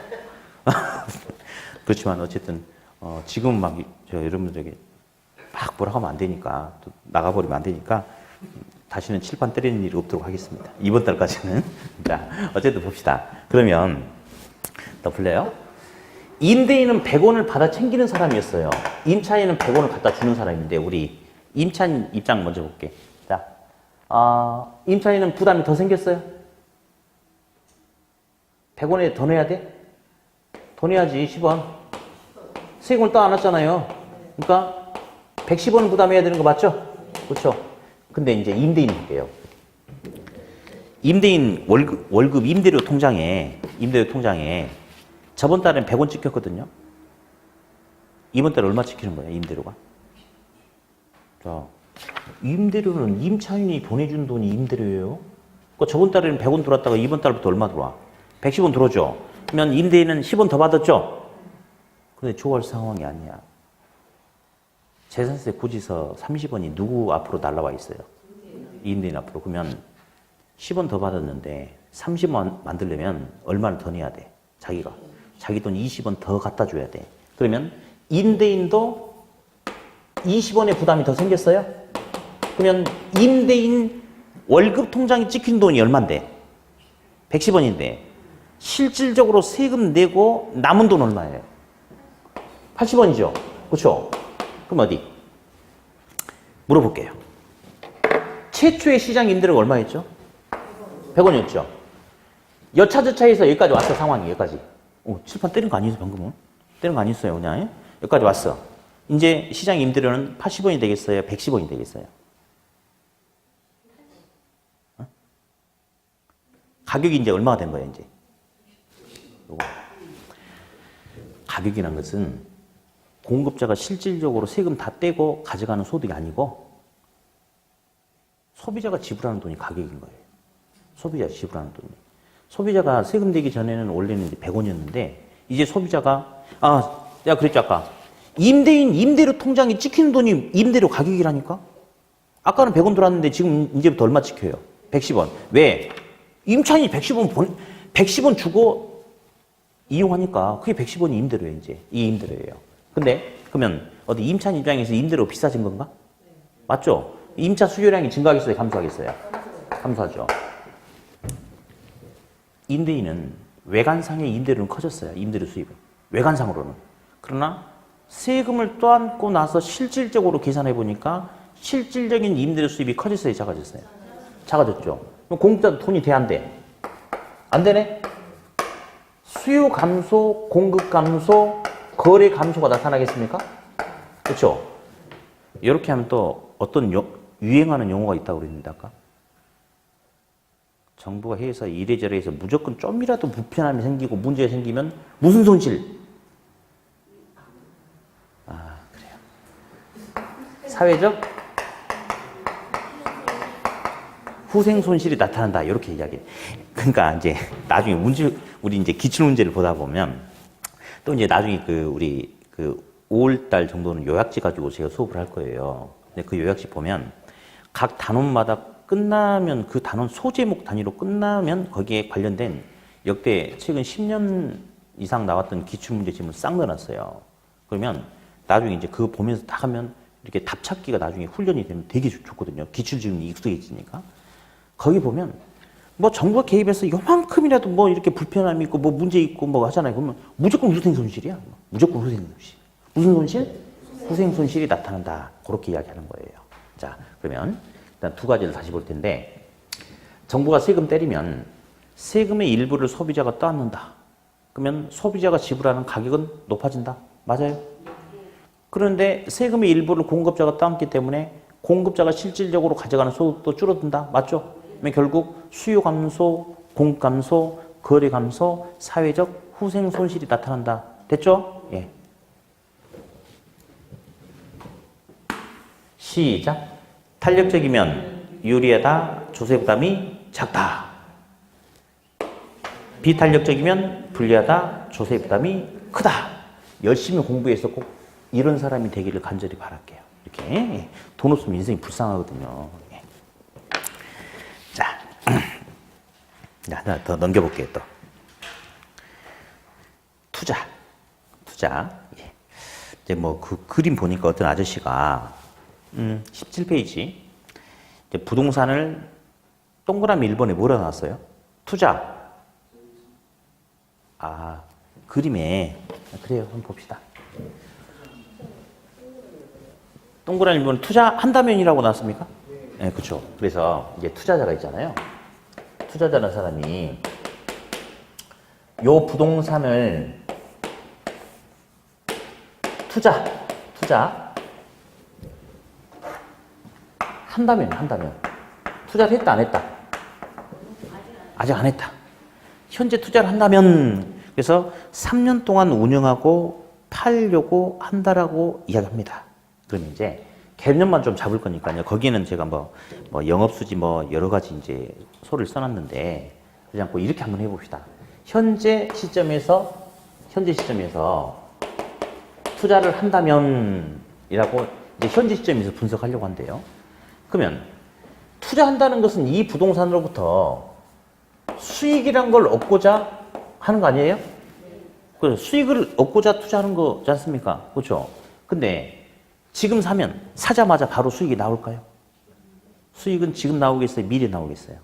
그렇지만 어쨌든 지금 막 여러분들에게 막 뭐라고 하면 안 되니까 또 나가버리면 안 되니까 다시는 칠판 때리는 일이 없도록 하겠습니다. 이번 달까지는. 자, 어쨌든 봅시다. 그러면 더 풀려요? 임대인은 100원을 받아 챙기는 사람이었어요. 임차인은 100원을 갖다 주는 사람인데 우리 임차인 입장 먼저 볼게. 자, 임차인은 부담이 더 생겼어요? 100원에 더 내야 돼? 더 내야지, 10원. 세금을 또 안 왔잖아요. 그러니까 110원은 부담해야 되는 거 맞죠? 그렇죠? 근데 이제 임대인 볼게요. 임대인 월급 임대료 통장에 저번 달엔 100원 찍혔거든요. 이번 달에 얼마 찍히는 거예요, 임대료가? 자, 임대료는 임차인이 보내준 돈이 임대료예요. 그러니까 저번 달에는 100원 들어왔다가 이번 달부터 얼마 들어와? 110원 들어오죠. 그러면 임대인은 10원 더 받았죠? 그런데 좋아할 상황이 아니야. 재산세 고지서 30원이 누구 앞으로 날라와 있어요? 임대인 앞으로. 그러면 10원 더 받았는데 30원 만들려면 얼마를 더 내야 돼? 자기 돈 20원 더 갖다 줘야 돼. 그러면 임대인도 20원의 부담이 더 생겼어요? 그러면 임대인 월급 통장에 찍힌 돈이 얼만데? 110원인데 실질적으로 세금 내고 남은 돈 얼마예요? 80원이죠? 그렇죠? 그럼 어디? 물어볼게요. 최초의 시장 임대료가 얼마였죠? 100원이었죠? 여차저차해서 여기까지 왔어, 상황이 여기까지. 칠판 때린 거 아니었어요, 방금은? 때린 거 아니었어요, 그냥. 여기까지 왔어. 이제 시장 임대료는 80원이 되겠어요? 110원이 되겠어요? 가격이 이제 얼마가 된 거예요, 이제? 요거. 가격이란 것은 공급자가 실질적으로 세금 다 떼고 가져가는 소득이 아니고 소비자가 지불하는 돈이 가격인 거예요. 소비자가 지불하는 돈이. 소비자가 세금 내기 전에는 원래는 이제 100원이었는데 이제 소비자가 내가 그랬죠 아까. 임대인 임대료 통장에 찍히는 돈이 임대료 가격이라니까? 아까는 100원 들어왔는데 지금 이제부터 얼마 찍혀요? 110원. 왜? 임차인이 110원 주고 이용하니까 그게 110원이 임대료예요, 이제. 이 임대료예요. 근데 그러면 어디 임차인 입장에서 임대료 비싸진 건가? 맞죠? 임차 수요량이 증가하겠어요, 감소하겠어요? 감소하죠. 임대인은 외관상의 임대료는 커졌어요, 임대료 수입은. 외관상으로는. 그러나 세금을 떠안고 나서 실질적으로 계산해 보니까 실질적인 임대료 수입이 커졌어요, 작아졌어요? 작아졌죠. 그럼 공급자도 돈이 돼, 안 돼? 안 되네? 수요 감소, 공급 감소, 거래 감소가 나타나겠습니까? 그렇죠? 이렇게 하면 또 어떤 유행하는 용어가 있다고 그랬는데 아까? 정부가 해서 이래저래 해서 무조건 좀이라도 불편함이 생기고 문제가 생기면 무슨 손실? 그래요. 사회적 후생 손실이 나타난다. 이렇게 이야기해. 그러니까 이제 나중에 우리 이제 기출 문제를 보다 보면 또 이제 나중에 우리 5월달 정도는 요약지 가지고 제가 수업을 할 거예요. 근데 그 요약지 보면 각 단원마다 끝나면 그 단원 소제목 단위로 끝나면 거기에 관련된 역대 최근 10년 이상 나왔던 기출문제 지문을 싹 넣어놨어요. 그러면 나중에 이제 그거 보면서 다 하면 이렇게 답 찾기가 나중에 훈련이 되면 되게 좋거든요. 기출지문이 익숙해지니까. 거기 보면 뭐 정부가 개입해서 요만큼이라도 뭐 이렇게 불편함이 있고 뭐 문제 있고 뭐 하잖아요. 그러면 무조건 후생 손실이야. 무조건 후생 손실. 무슨 손실? 후생 손실이 나타난다. 그렇게 이야기하는 거예요. 자, 그러면 일단 두 가지를 다시 볼 텐데 정부가 세금 때리면 세금의 일부를 소비자가 떠안는다. 그러면 소비자가 지불하는 가격은 높아진다. 맞아요? 그런데 세금의 일부를 공급자가 떠안기 때문에 공급자가 실질적으로 가져가는 소득도 줄어든다. 맞죠? 그러면 결국 수요 감소, 공급 감소, 거래 감소, 사회적 후생 손실이 나타난다. 됐죠? 예. 시작. 탄력적이면 유리하다, 조세 부담이 작다. 비탄력적이면 불리하다, 조세 부담이 크다. 열심히 공부해서 꼭 이런 사람이 되기를 간절히 바랄게요. 이렇게. 돈 없으면 인생이 불쌍하거든요. 자, 하나 더 넘겨볼게요, 또. 투자. 예. 이제 뭐 그 그림 보니까 어떤 아저씨가 17페이지. 이제 부동산을 동그라미 1번에 뭐라 놨어요? 투자. 그림에. 그래요. 한번 봅시다. 동그라미 1번에 투자한다면이라고 놨습니까? 네, 그렇죠. 그래서 이제 투자자가 있잖아요. 투자자라는 사람이 요 부동산을 투자 한다면 투자를 했다 안 했다? 아직 안 했다. 현재 투자를 한다면 그래서 3년 동안 운영하고 팔려고 한다라고 이야기합니다. 그러면 이제 개념만 좀 잡을 거니까요. 거기에는 제가 뭐 영업수지 여러 가지 이제 소를 써놨는데 그러지 않고 이렇게 한번 해봅시다. 현재 시점에서 투자를 한다면이라고 이제 현재 시점에서 분석하려고 한대요. 그러면 투자한다는 것은 이 부동산으로부터 수익이란 걸 얻고자 하는 거 아니에요? 그 수익을 얻고자 투자하는 거지 않습니까? 그렇죠? 근데 지금 사자마자 바로 수익이 나올까요? 수익은 지금 나오겠어요? 미래에 나오겠어요?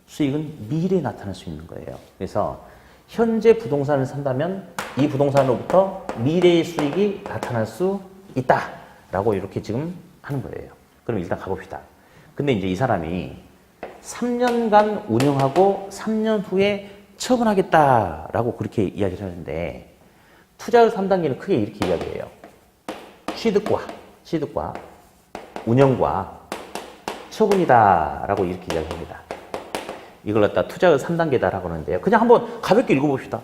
수익은 미래에 나타날 수 있는 거예요. 그래서 현재 부동산을 산다면 이 부동산으로부터 미래의 수익이 나타날 수 있다라고 이렇게 지금 하는 거예요. 그럼 일단 가봅시다. 근데 이제 이 사람이 3년간 운영하고 3년 후에 처분하겠다라고 그렇게 이야기를 하는데 투자의 3단계는 크게 이렇게 이야기해요. 취득과 운영과 처분이다라고 이렇게 이야기합니다. 이걸 갖다 투자의 3단계다라고 하는데요. 그냥 한번 가볍게 읽어봅시다.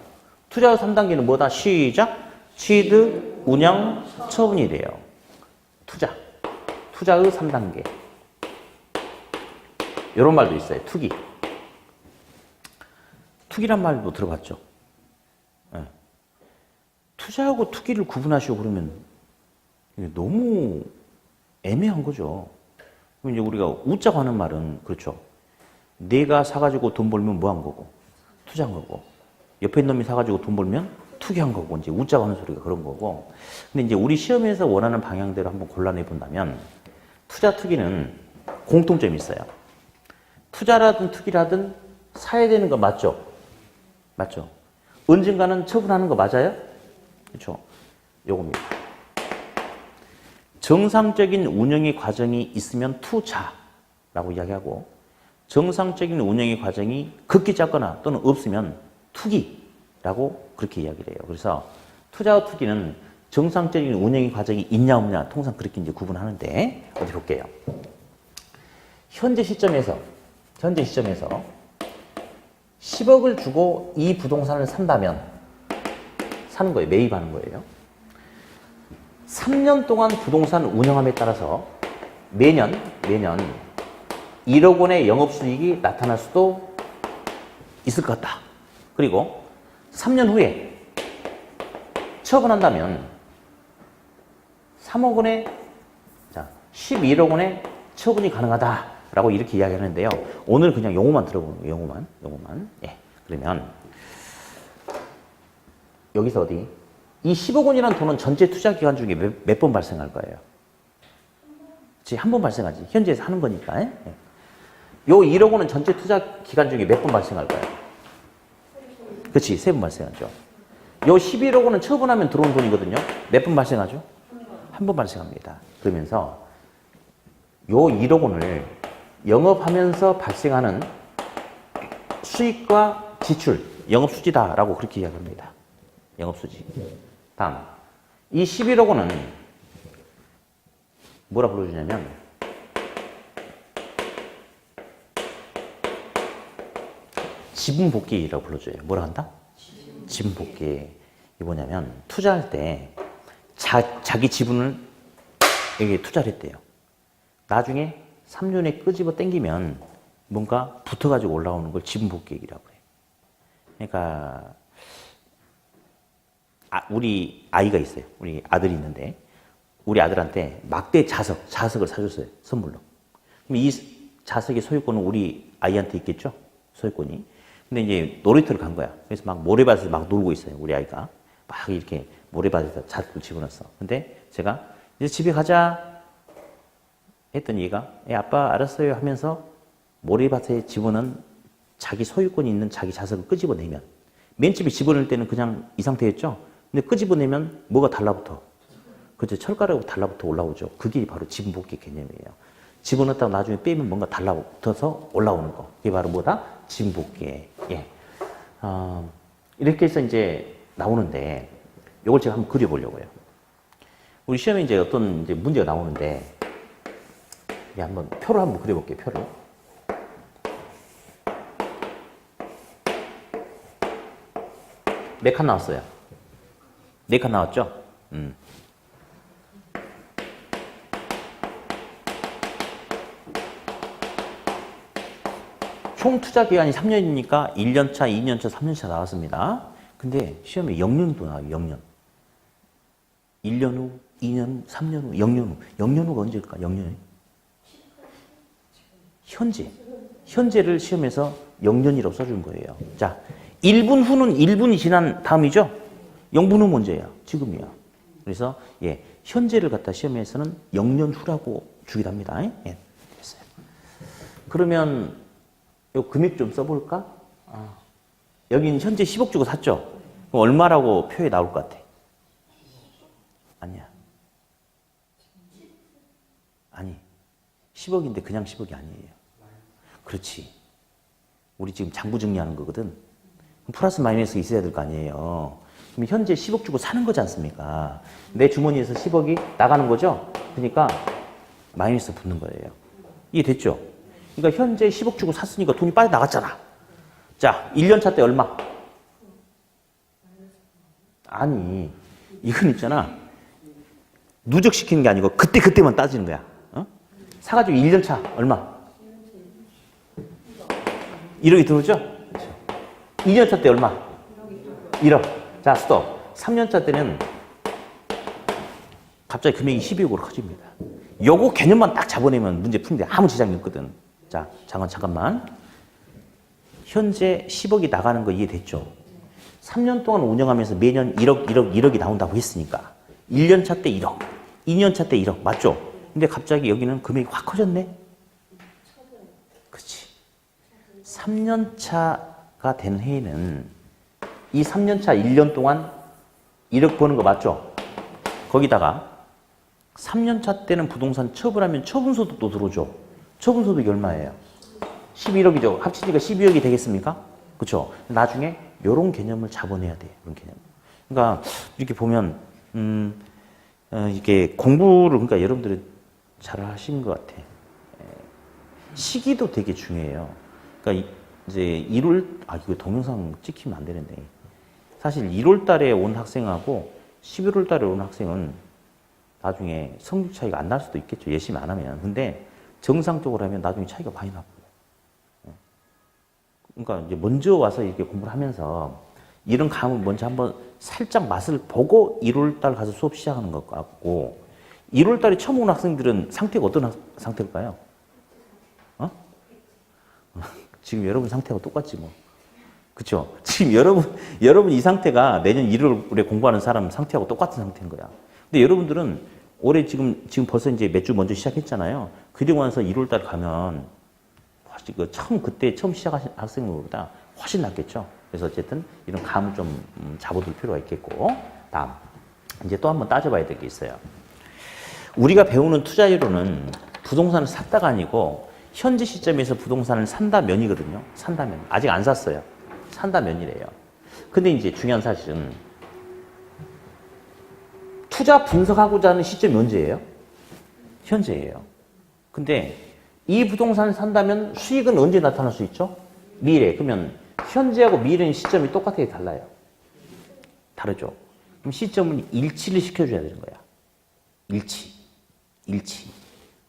투자의 3단계는 뭐다? 시작! 취득, 운영, 처분이래요. 투자의 3단계. 이런 말도 있어요. 투기란 말도 들어봤죠? 네. 투자하고 투기를 구분하시고 그러면 너무 애매한 거죠. 그럼 이제 우리가 웃자고 하는 말은 그렇죠. 내가 사가지고 돈 벌면 뭐 한 거고? 투자한 거고. 옆에 놈이 사가지고 돈 벌면 투기한 거고. 이제 웃자고 하는 소리가 그런 거고. 근데 이제 우리 시험에서 원하는 방향대로 한번 골라내 본다면 투자, 투기는 공통점이 있어요. 투자라든 투기라든 사야 되는 거 맞죠? 맞죠? 언젠가는 처분하는 거 맞아요? 그렇죠? 요겁니다. 정상적인 운영의 과정이 있으면 투자라고 이야기하고 정상적인 운영의 과정이 극히 작거나 또는 없으면 투기라고 그렇게 이야기를 해요. 그래서 투자와 투기는 정상적인 운영의 과정이 있냐 없냐 통상 그렇게 이제 구분하는데 어디 볼게요. 현재 시점에서 10억을 주고 이 부동산을 산다면 사는 거예요. 매입하는 거예요. 3년 동안 부동산 운영함에 따라서 매년 1억 원의 영업수익이 나타날 수도 있을 것 같다. 그리고 3년 후에 처분한다면 3억 원의 11억 원의 처분이 가능하다라고 이렇게 이야기하는데요. 오늘 그냥 용어만 들어보는 거예요. 용어만. 예. 그러면 여기서 어디? 이 10억 원이라는 돈은 전체 투자 기간 중에 몇 번 발생할 거예요? 한 번 발생하지. 현재에서 하는 거니까. 예? 요 1억 원은 전체 투자 기간 중에 몇 번 발생할까요? 그렇지. 3번 발생하죠. 요 11억 원은 처분하면 들어온 돈이거든요. 몇 번 발생하죠? 한 번 발생합니다. 그러면서 요 1억 원을 영업하면서 발생하는 수익과 지출, 영업수지다라고 그렇게 이야기합니다. 영업수지. 다음, 이 11억 원은 뭐라 불러주냐면 지분복귀라고 불러줘요. 뭐라 한다? 지분복귀. 이게 뭐냐면 투자할 때 자기 지분을 여기에 투자를 했대요. 나중에 3년에 끄집어 당기면 뭔가 붙어가지고 올라오는 걸 지분복귀액이라고 해요. 그러니까 우리 아이가 있어요. 우리 아들이 있는데 우리 아들한테 막대 자석을 사줬어요. 선물로. 그럼 이 자석의 소유권은 우리 아이한테 있겠죠? 소유권이. 근데 이제 놀이터를 간 거야. 그래서 막 모래밭에서 막 놀고 있어요. 우리 아이가. 막 이렇게 모래밭에서 자석을 집어넣었어. 근데 제가 이제 집에 가자 했더니 얘가 아빠 알았어요 하면서 모래밭에 집어넣은 자기 소유권이 있는 자기 자석을 끄집어내면 맨 처음에 집어넣을 때는 그냥 이 상태였죠. 근데 끄집어내면 뭐가 달라붙어? 그죠? 철가루가 달라붙어 올라오죠. 그게 바로 지분복귀 개념이에요. 집어넣었다가 나중에 빼면 뭔가 달라붙어서 올라오는 거. 그게 바로 뭐다? 진복계. 예. 이렇게 해서 이제 나오는데, 이걸 제가 한번 그려보려고요. 우리 시험에 이제 어떤 이제 문제가 나오는데, 한번 표를 한번 그려볼게요, 표를. 몇 칸 나왔어요? 4칸 나왔죠? 총 투자 기간이 3년이니까 1년차, 2년차, 3년차 나왔습니다. 근데 시험에 0년도 나와요, 0년. 1년 후, 2년, 3년 후, 0년 후. 0년 후가 언제일까? 0년이? 현재를 시험에서 0년이라고 써준 거예요. 자, 1분 후는 1분이 지난 다음이죠? 0분 후 문제야. 지금이야. 그래서, 예, 현재를 갖다 시험에서는 0년 후라고 주기도 합니다. 예, 됐어요. 그러면, 요 금액 좀 써볼까? 여기는 현재 10억 주고 샀죠? 그럼 얼마라고 표에 나올 것 같아? 아니야. 아니. 10억인데 그냥 10억이 아니에요. 그렇지. 우리 지금 장부 정리하는 거거든. 플러스 마이너스 있어야 될 거 아니에요. 그럼 현재 10억 주고 사는 거지 않습니까? 내 주머니에서 10억이 나가는 거죠? 그러니까 마이너스 붙는 거예요. 이해됐죠? 그러니까 현재 10억 주고 샀으니까 돈이 빨리 나갔잖아. 자, 1년차 때 얼마? 아니, 이건 있잖아. 누적시키는 게 아니고 그때만 따지는 거야. 사가지고 1년차 얼마? 1억이 들어오죠? 그렇죠. 2년차 때 얼마? 1억. 자, 스톱. 3년차 때는 갑자기 금액이 12억으로 커집니다. 요거 개념만 딱 잡아내면 문제 푸는데 아무 지장이 없거든. 자, 잠깐만. 현재 10억이 나가는 거 이해됐죠? 3년 동안 운영하면서 매년 1억이 나온다고 했으니까 1년차 때 1억, 2년차 때 1억, 맞죠? 근데 갑자기 여기는 금액이 확 커졌네? 그렇지. 3년차가 된 해에는 이 3년차 1년 동안 1억 버는 거 맞죠? 거기다가 3년차 때는 부동산 처분하면 처분소득도 들어오죠. 처분소득이 얼마예요? 11억이죠. 합치니까 12억이 되겠습니까? 그렇죠? 나중에 이런 개념을 잡아내야 돼요. 이런 개념. 그러니까 이렇게 보면 이게 공부를 그러니까 여러분들이 잘 하신 것 같아. 시기도 되게 중요해요. 그러니까 이제 1월 이거 동영상 찍히면 안 되는데 사실 1월 달에 온 학생하고 11월 달에 온 학생은 나중에 성적 차이가 안 날 수도 있겠죠. 열심히 안 하면. 근데 정상적으로 하면 나중에 차이가 많이 나고요. 그러니까 이제 먼저 와서 이렇게 공부를 하면서 이런 과목을 먼저 한번 살짝 맛을 보고 1월 달 가서 수업 시작하는 것 같고 1월 달에 처음 온 학생들은 상태가 어떤 상태일까요? 지금 여러분 상태가 똑같지 뭐. 그쵸? 지금 여러분 이 상태가 내년 1월에 공부하는 사람 상태하고 똑같은 상태인 거야. 근데 여러분들은 올해 지금 벌써 이제 몇 주 먼저 시작했잖아요. 그리고 나서 1월 달 가면 그때 처음 시작하신 학생들보다 훨씬 낫겠죠. 그래서 어쨌든 이런 감을 좀 잡아둘 필요가 있겠고. 다음. 이제 또 한번 따져봐야 될 게 있어요. 우리가 배우는 투자이론은 부동산을 샀다가 아니고 현재 시점에서 부동산을 산다면이거든요. 산다면. 아직 안 샀어요. 산다면이래요. 근데 이제 중요한 사실은 투자 분석하고자 하는 시점이 언제예요? 현재예요. 근데 이 부동산을 산다면 수익은 언제 나타날 수 있죠? 미래. 그러면 현재하고 미래는 시점이 똑같아요? 달라요? 다르죠. 그럼 시점은 일치를 시켜줘야 되는 거야. 일치.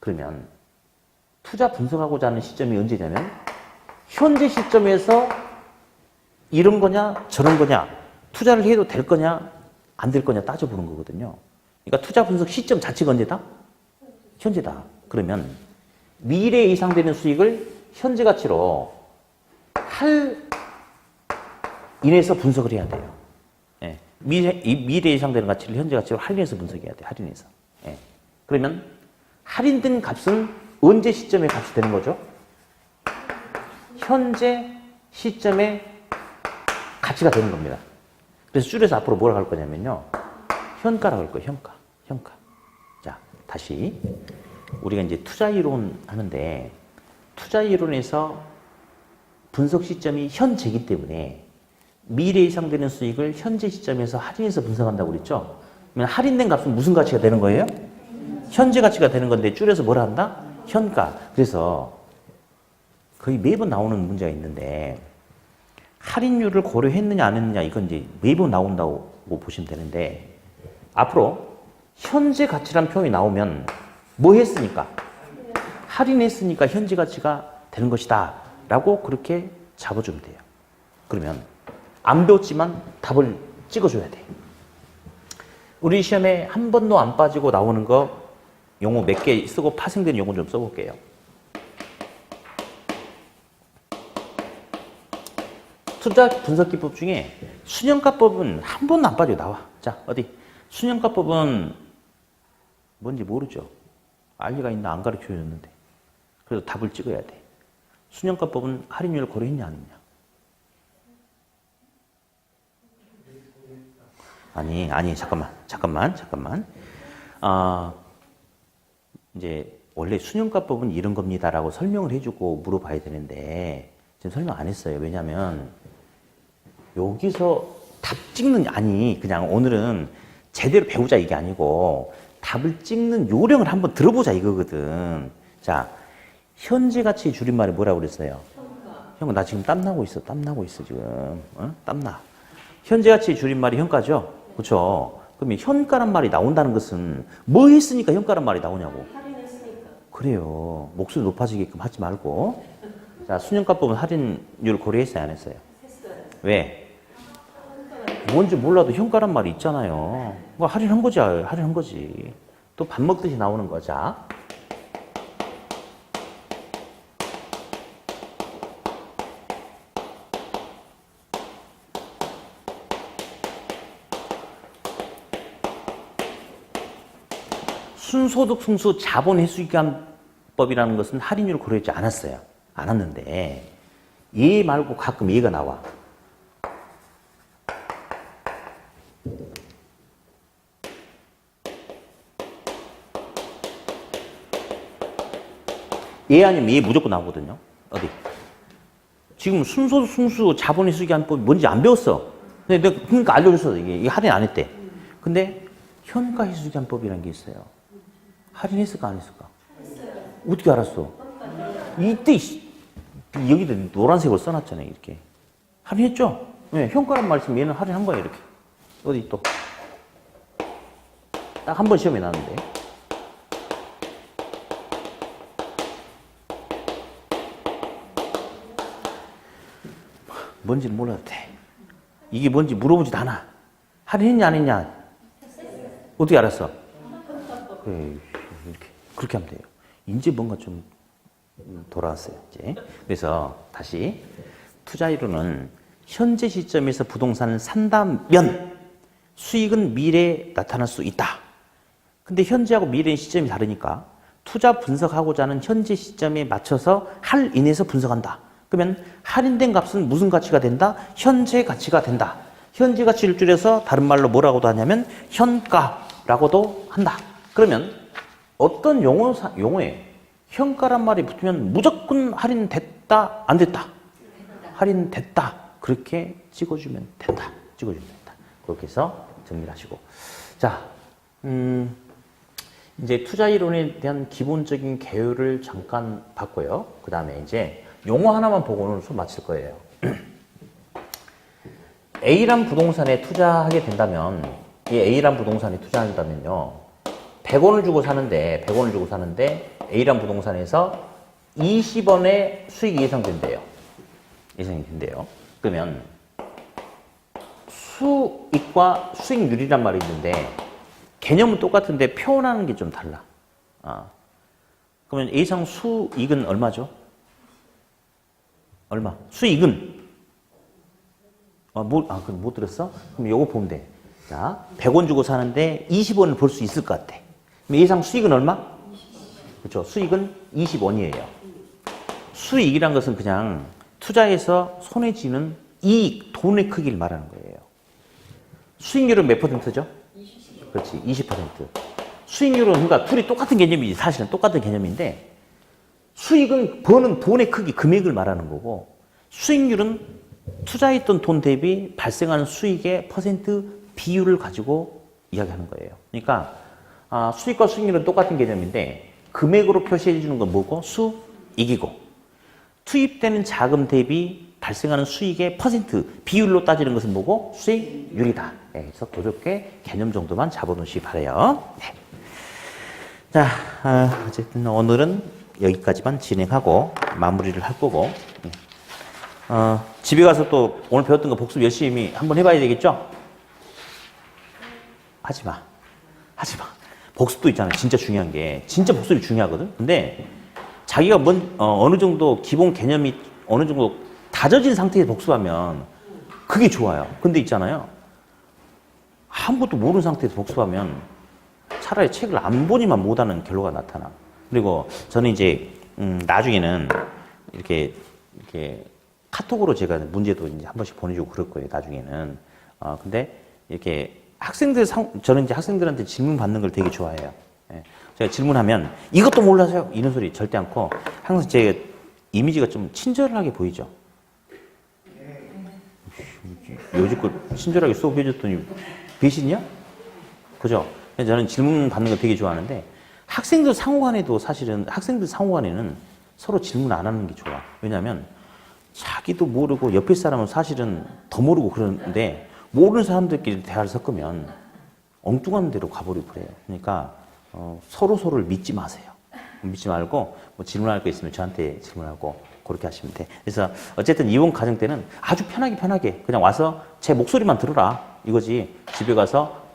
그러면 투자 분석하고자 하는 시점이 언제냐면 현재 시점에서 이런 거냐 저런 거냐 투자를 해도 될 거냐 안 될 거냐 따져보는 거거든요. 그러니까 투자 분석 시점 자체가 언제다? 현재다. 그러면 미래에 예상되는 수익을 현재 가치로 할인해서 분석을 해야 돼요. 예. 미래에 예상되는 가치를 현재 가치로 할인해서 분석해야 돼요. 할인해서. 예. 그러면 할인된 값은 언제 시점에 값이 되는 거죠? 현재 시점에 가치가 되는 겁니다. 그래서 줄여서 앞으로 뭐라고 할 거냐면요. 현가라고 할 거예요. 현가. 자, 다시. 우리가 이제 투자 이론 하는데 투자 이론에서 분석 시점이 현재이기 때문에 미래에 예상되는 수익을 현재 시점에서 할인해서 분석한다고 그랬죠? 그러면 할인된 값은 무슨 가치가 되는 거예요? 현재 가치가 되는 건데 줄여서 뭐라 한다? 현가. 그래서 거의 매번 나오는 문제가 있는데 할인율을 고려했느냐 안 했느냐 이건 이제 매번 나온다고 보시면 되는데 앞으로 현재 가치란 표현이 나오면 뭐 했으니까? 할인했으니까 현재 가치가 되는 것이다 라고 그렇게 잡아주면 돼요. 그러면 안 배웠지만 답을 찍어줘야 돼. 우리 시험에 한 번도 안 빠지고 나오는 거 용어 몇 개 쓰고 파생된 용어 좀 써볼게요. 투자 분석 기법 중에 순현가법은 한 번도 안 빠지고 나와. 자, 어디? 순현가법은 뭔지 모르죠. 알리가 있나 안 가르쳐줬는데. 그래서 답을 찍어야 돼. 순현가법은 할인율을 고려했냐 안 했냐? 아니, 잠깐만. 이제 원래 순현가법은 이런 겁니다라고 설명을 해주고 물어봐야 되는데 지금 설명 안 했어요. 왜냐면 여기서 답 찍는 그냥 오늘은 제대로 배우자 이게 아니고 답을 찍는 요령을 한번 들어보자 이거거든. 자, 현재 가치 줄임말이 뭐라고 그랬어요? 형, 나 지금 땀나고 있어 지금. 땀나. 현재 가치 줄임말이 현가죠? 그렇죠? 그러면 현가란 말이 나온다는 것은 뭐 했으니까 현가란 말이 나오냐고. 할인했으니까. 그래요. 목소리 높아지게끔 하지 말고. 자, 순현가법은 할인율 고려했어요, 안 했어요? 했어요. 왜? 뭔지 몰라도 현가란 말이 있잖아요. 할인한 거지. 또 밥 먹듯이 나오는 거자. 순소득 승수 자본 회수기간법이라는 것은 할인율을 고려하지 않았는데 얘 말고 가끔 얘가 나와. 얘 아니면 얘 무조건 나오거든요. 어디? 지금 순소득 승수 자본 회수기간법이 뭔지 안 배웠어. 근데 내가 그러니까 알려줬어. 이게 할인 안 했대. 근데 현가 회수기간법이라는 게 있어요. 할인했을까 안 했을까? 했어요. 어떻게 알았어? 이때 여기다 노란색으로 써놨잖아요. 이렇게 할인했죠? 네, 현가란 말 있으면 얘는 할인한 거예요. 이렇게 어디 또 딱 한 번 시험에 나왔는데 뭔지는 몰라도 돼. 이게 뭔지 물어보지도 않아. 할인했냐 안 했냐? 어떻게 알았어? 그래, 이렇게 그렇게 하면 돼요. 이제 뭔가 좀 돌아왔어요. 이제. 그래서 다시 투자 이론은 현재 시점에서 부동산을 산다면 수익은 미래에 나타날 수 있다. 근데 현재하고 미래의 시점이 다르니까 투자 분석하고자 하는 현재 시점에 맞춰서 할인해서 분석한다. 그러면 할인된 값은 무슨 가치가 된다? 현재 가치가 된다. 현재 가치를 줄여서 다른 말로 뭐라고도 하냐면 현가라고도 한다. 그러면 어떤 용어에 현가란 말이 붙으면 무조건 할인됐다, 안 됐다? 할인됐다. 그렇게 찍어주면 된다. 그렇게 해서 정리를 하시고. 자, 이제 투자 이론에 대한 기본적인 개요를 잠깐 봤고요. 그 다음에 이제 용어 하나만 보고 오늘 수업 마칠 거예요. A란 부동산에 투자하게 된다면, 이 A란 부동산에 투자한다면요. 100원을 주고 사는데 A란 부동산에서 20원의 수익이 예상된대요. 그러면 수익과 수익률이란 말이 있는데 개념은 똑같은데 표현하는 게 좀 달라. 그러면 예상 수익은 얼마죠? 얼마? 수익은? 그럼 못 들었어? 그럼 요거 보면 돼. 자, 100원 주고 사는데 20원을 벌 수 있을 것 같아. 그럼 예상 수익은 얼마? 그렇죠. 수익은 20원이에요. 수익이란 것은 그냥 투자해서 손에 쥐는 이익, 돈의 크기를 말하는 거예요. 수익률은 몇 %죠? 20. 그렇지, 20%. 수익률은 그러니까 둘이 똑같은 개념이지. 사실은 똑같은 개념인데 수익은 버는 돈의 크기, 금액을 말하는 거고 수익률은 투자했던 돈 대비 발생하는 수익의 퍼센트 비율을 가지고 이야기하는 거예요. 그러니까 수익과 수익률은 똑같은 개념인데 금액으로 표시해 주는 건 뭐고? 수익이고 투입되는 자금 대비 발생하는 수익의 퍼센트 비율로 따지는 것은 뭐고? 수익률이다. 네, 그래서 그렇게 개념 정도만 잡아놓으시기 바라요. 네. 자, 어쨌든 오늘은 여기까지만 진행하고 마무리를 할 거고 집에 가서 또 오늘 배웠던 거 복습 열심히 한번 해봐야 되겠죠? 하지 마. 복습도 있잖아요. 진짜 중요한 게. 진짜 복습이 중요하거든. 근데 자기가 어느 정도 기본 개념이 어느 정도 다져진 상태에서 복습하면 그게 좋아요. 근데 있잖아요. 아무것도 모르는 상태에서 복습하면 차라리 책을 안 보니만 못하는 결과가 나타나. 그리고 저는 이제 나중에는 이렇게 카톡으로 제가 문제도 이제 한 번씩 보내주고 그럴 거예요. 나중에는. 근데 이렇게 저는 이제 학생들한테 질문 받는 걸 되게 좋아해요. 예. 제가 질문하면 이것도 몰라서요? 이런 소리 절대 않고 항상 제 이미지가 좀 친절하게 보이죠. 여지껏 친절하게 수업해줬더니 배신이야? 그죠? 저는 질문 받는 거 되게 좋아하는데 학생들 상호간에도 사실은 학생들 상호간에는 서로 질문 안 하는 게 좋아. 왜냐하면 자기도 모르고 옆에 사람은 사실은 더 모르고 그러는데 모르는 사람들끼리 대화를 섞으면 엉뚱한 데로 가버리고 그래요. 그러니까 서로를 믿지 마세요. 믿지 말고 뭐 질문할 거 있으면 저한테 질문하고 그렇게 하시면 돼. 그래서 어쨌든 이번 과정 때는 아주 편하게 그냥 와서 제 목소리만 들어라 이거지. 집에 가서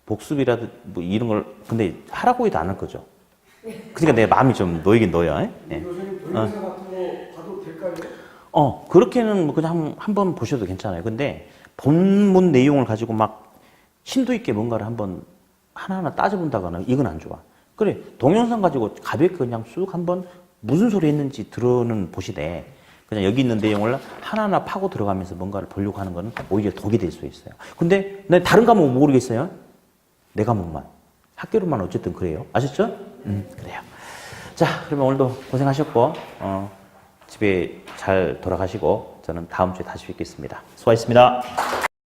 복습이라도 뭐 이런 걸 근데 하라고 해도 안 할 거죠. 그러니까 내 마음이 좀 놓이긴 놓여. 네. 선생님 동영상 같은 거 봐도 될까요? 그렇게는 뭐 그냥 한번 보셔도 괜찮아요. 근데 본문 내용을 가지고 막 심도 있게 뭔가를 한번 하나하나 따져본다거나 이건 안 좋아. 그래, 동영상 가지고 가볍게 그냥 쑥 한번 무슨 소리 했는지 들어는 보시되 그냥 여기 있는 내용을 하나하나 파고 들어가면서 뭔가를 보려고 하는 거는 오히려 독이 될 수 있어요. 근데 내 다른 과목은 모르겠어요. 내 과목만. 학교로만 어쨌든 그래요. 아셨죠? 그래요. 자, 그러면 오늘도 고생하셨고 집에 잘 돌아가시고 저는 다음 주에 다시 뵙겠습니다. 수고하셨습니다.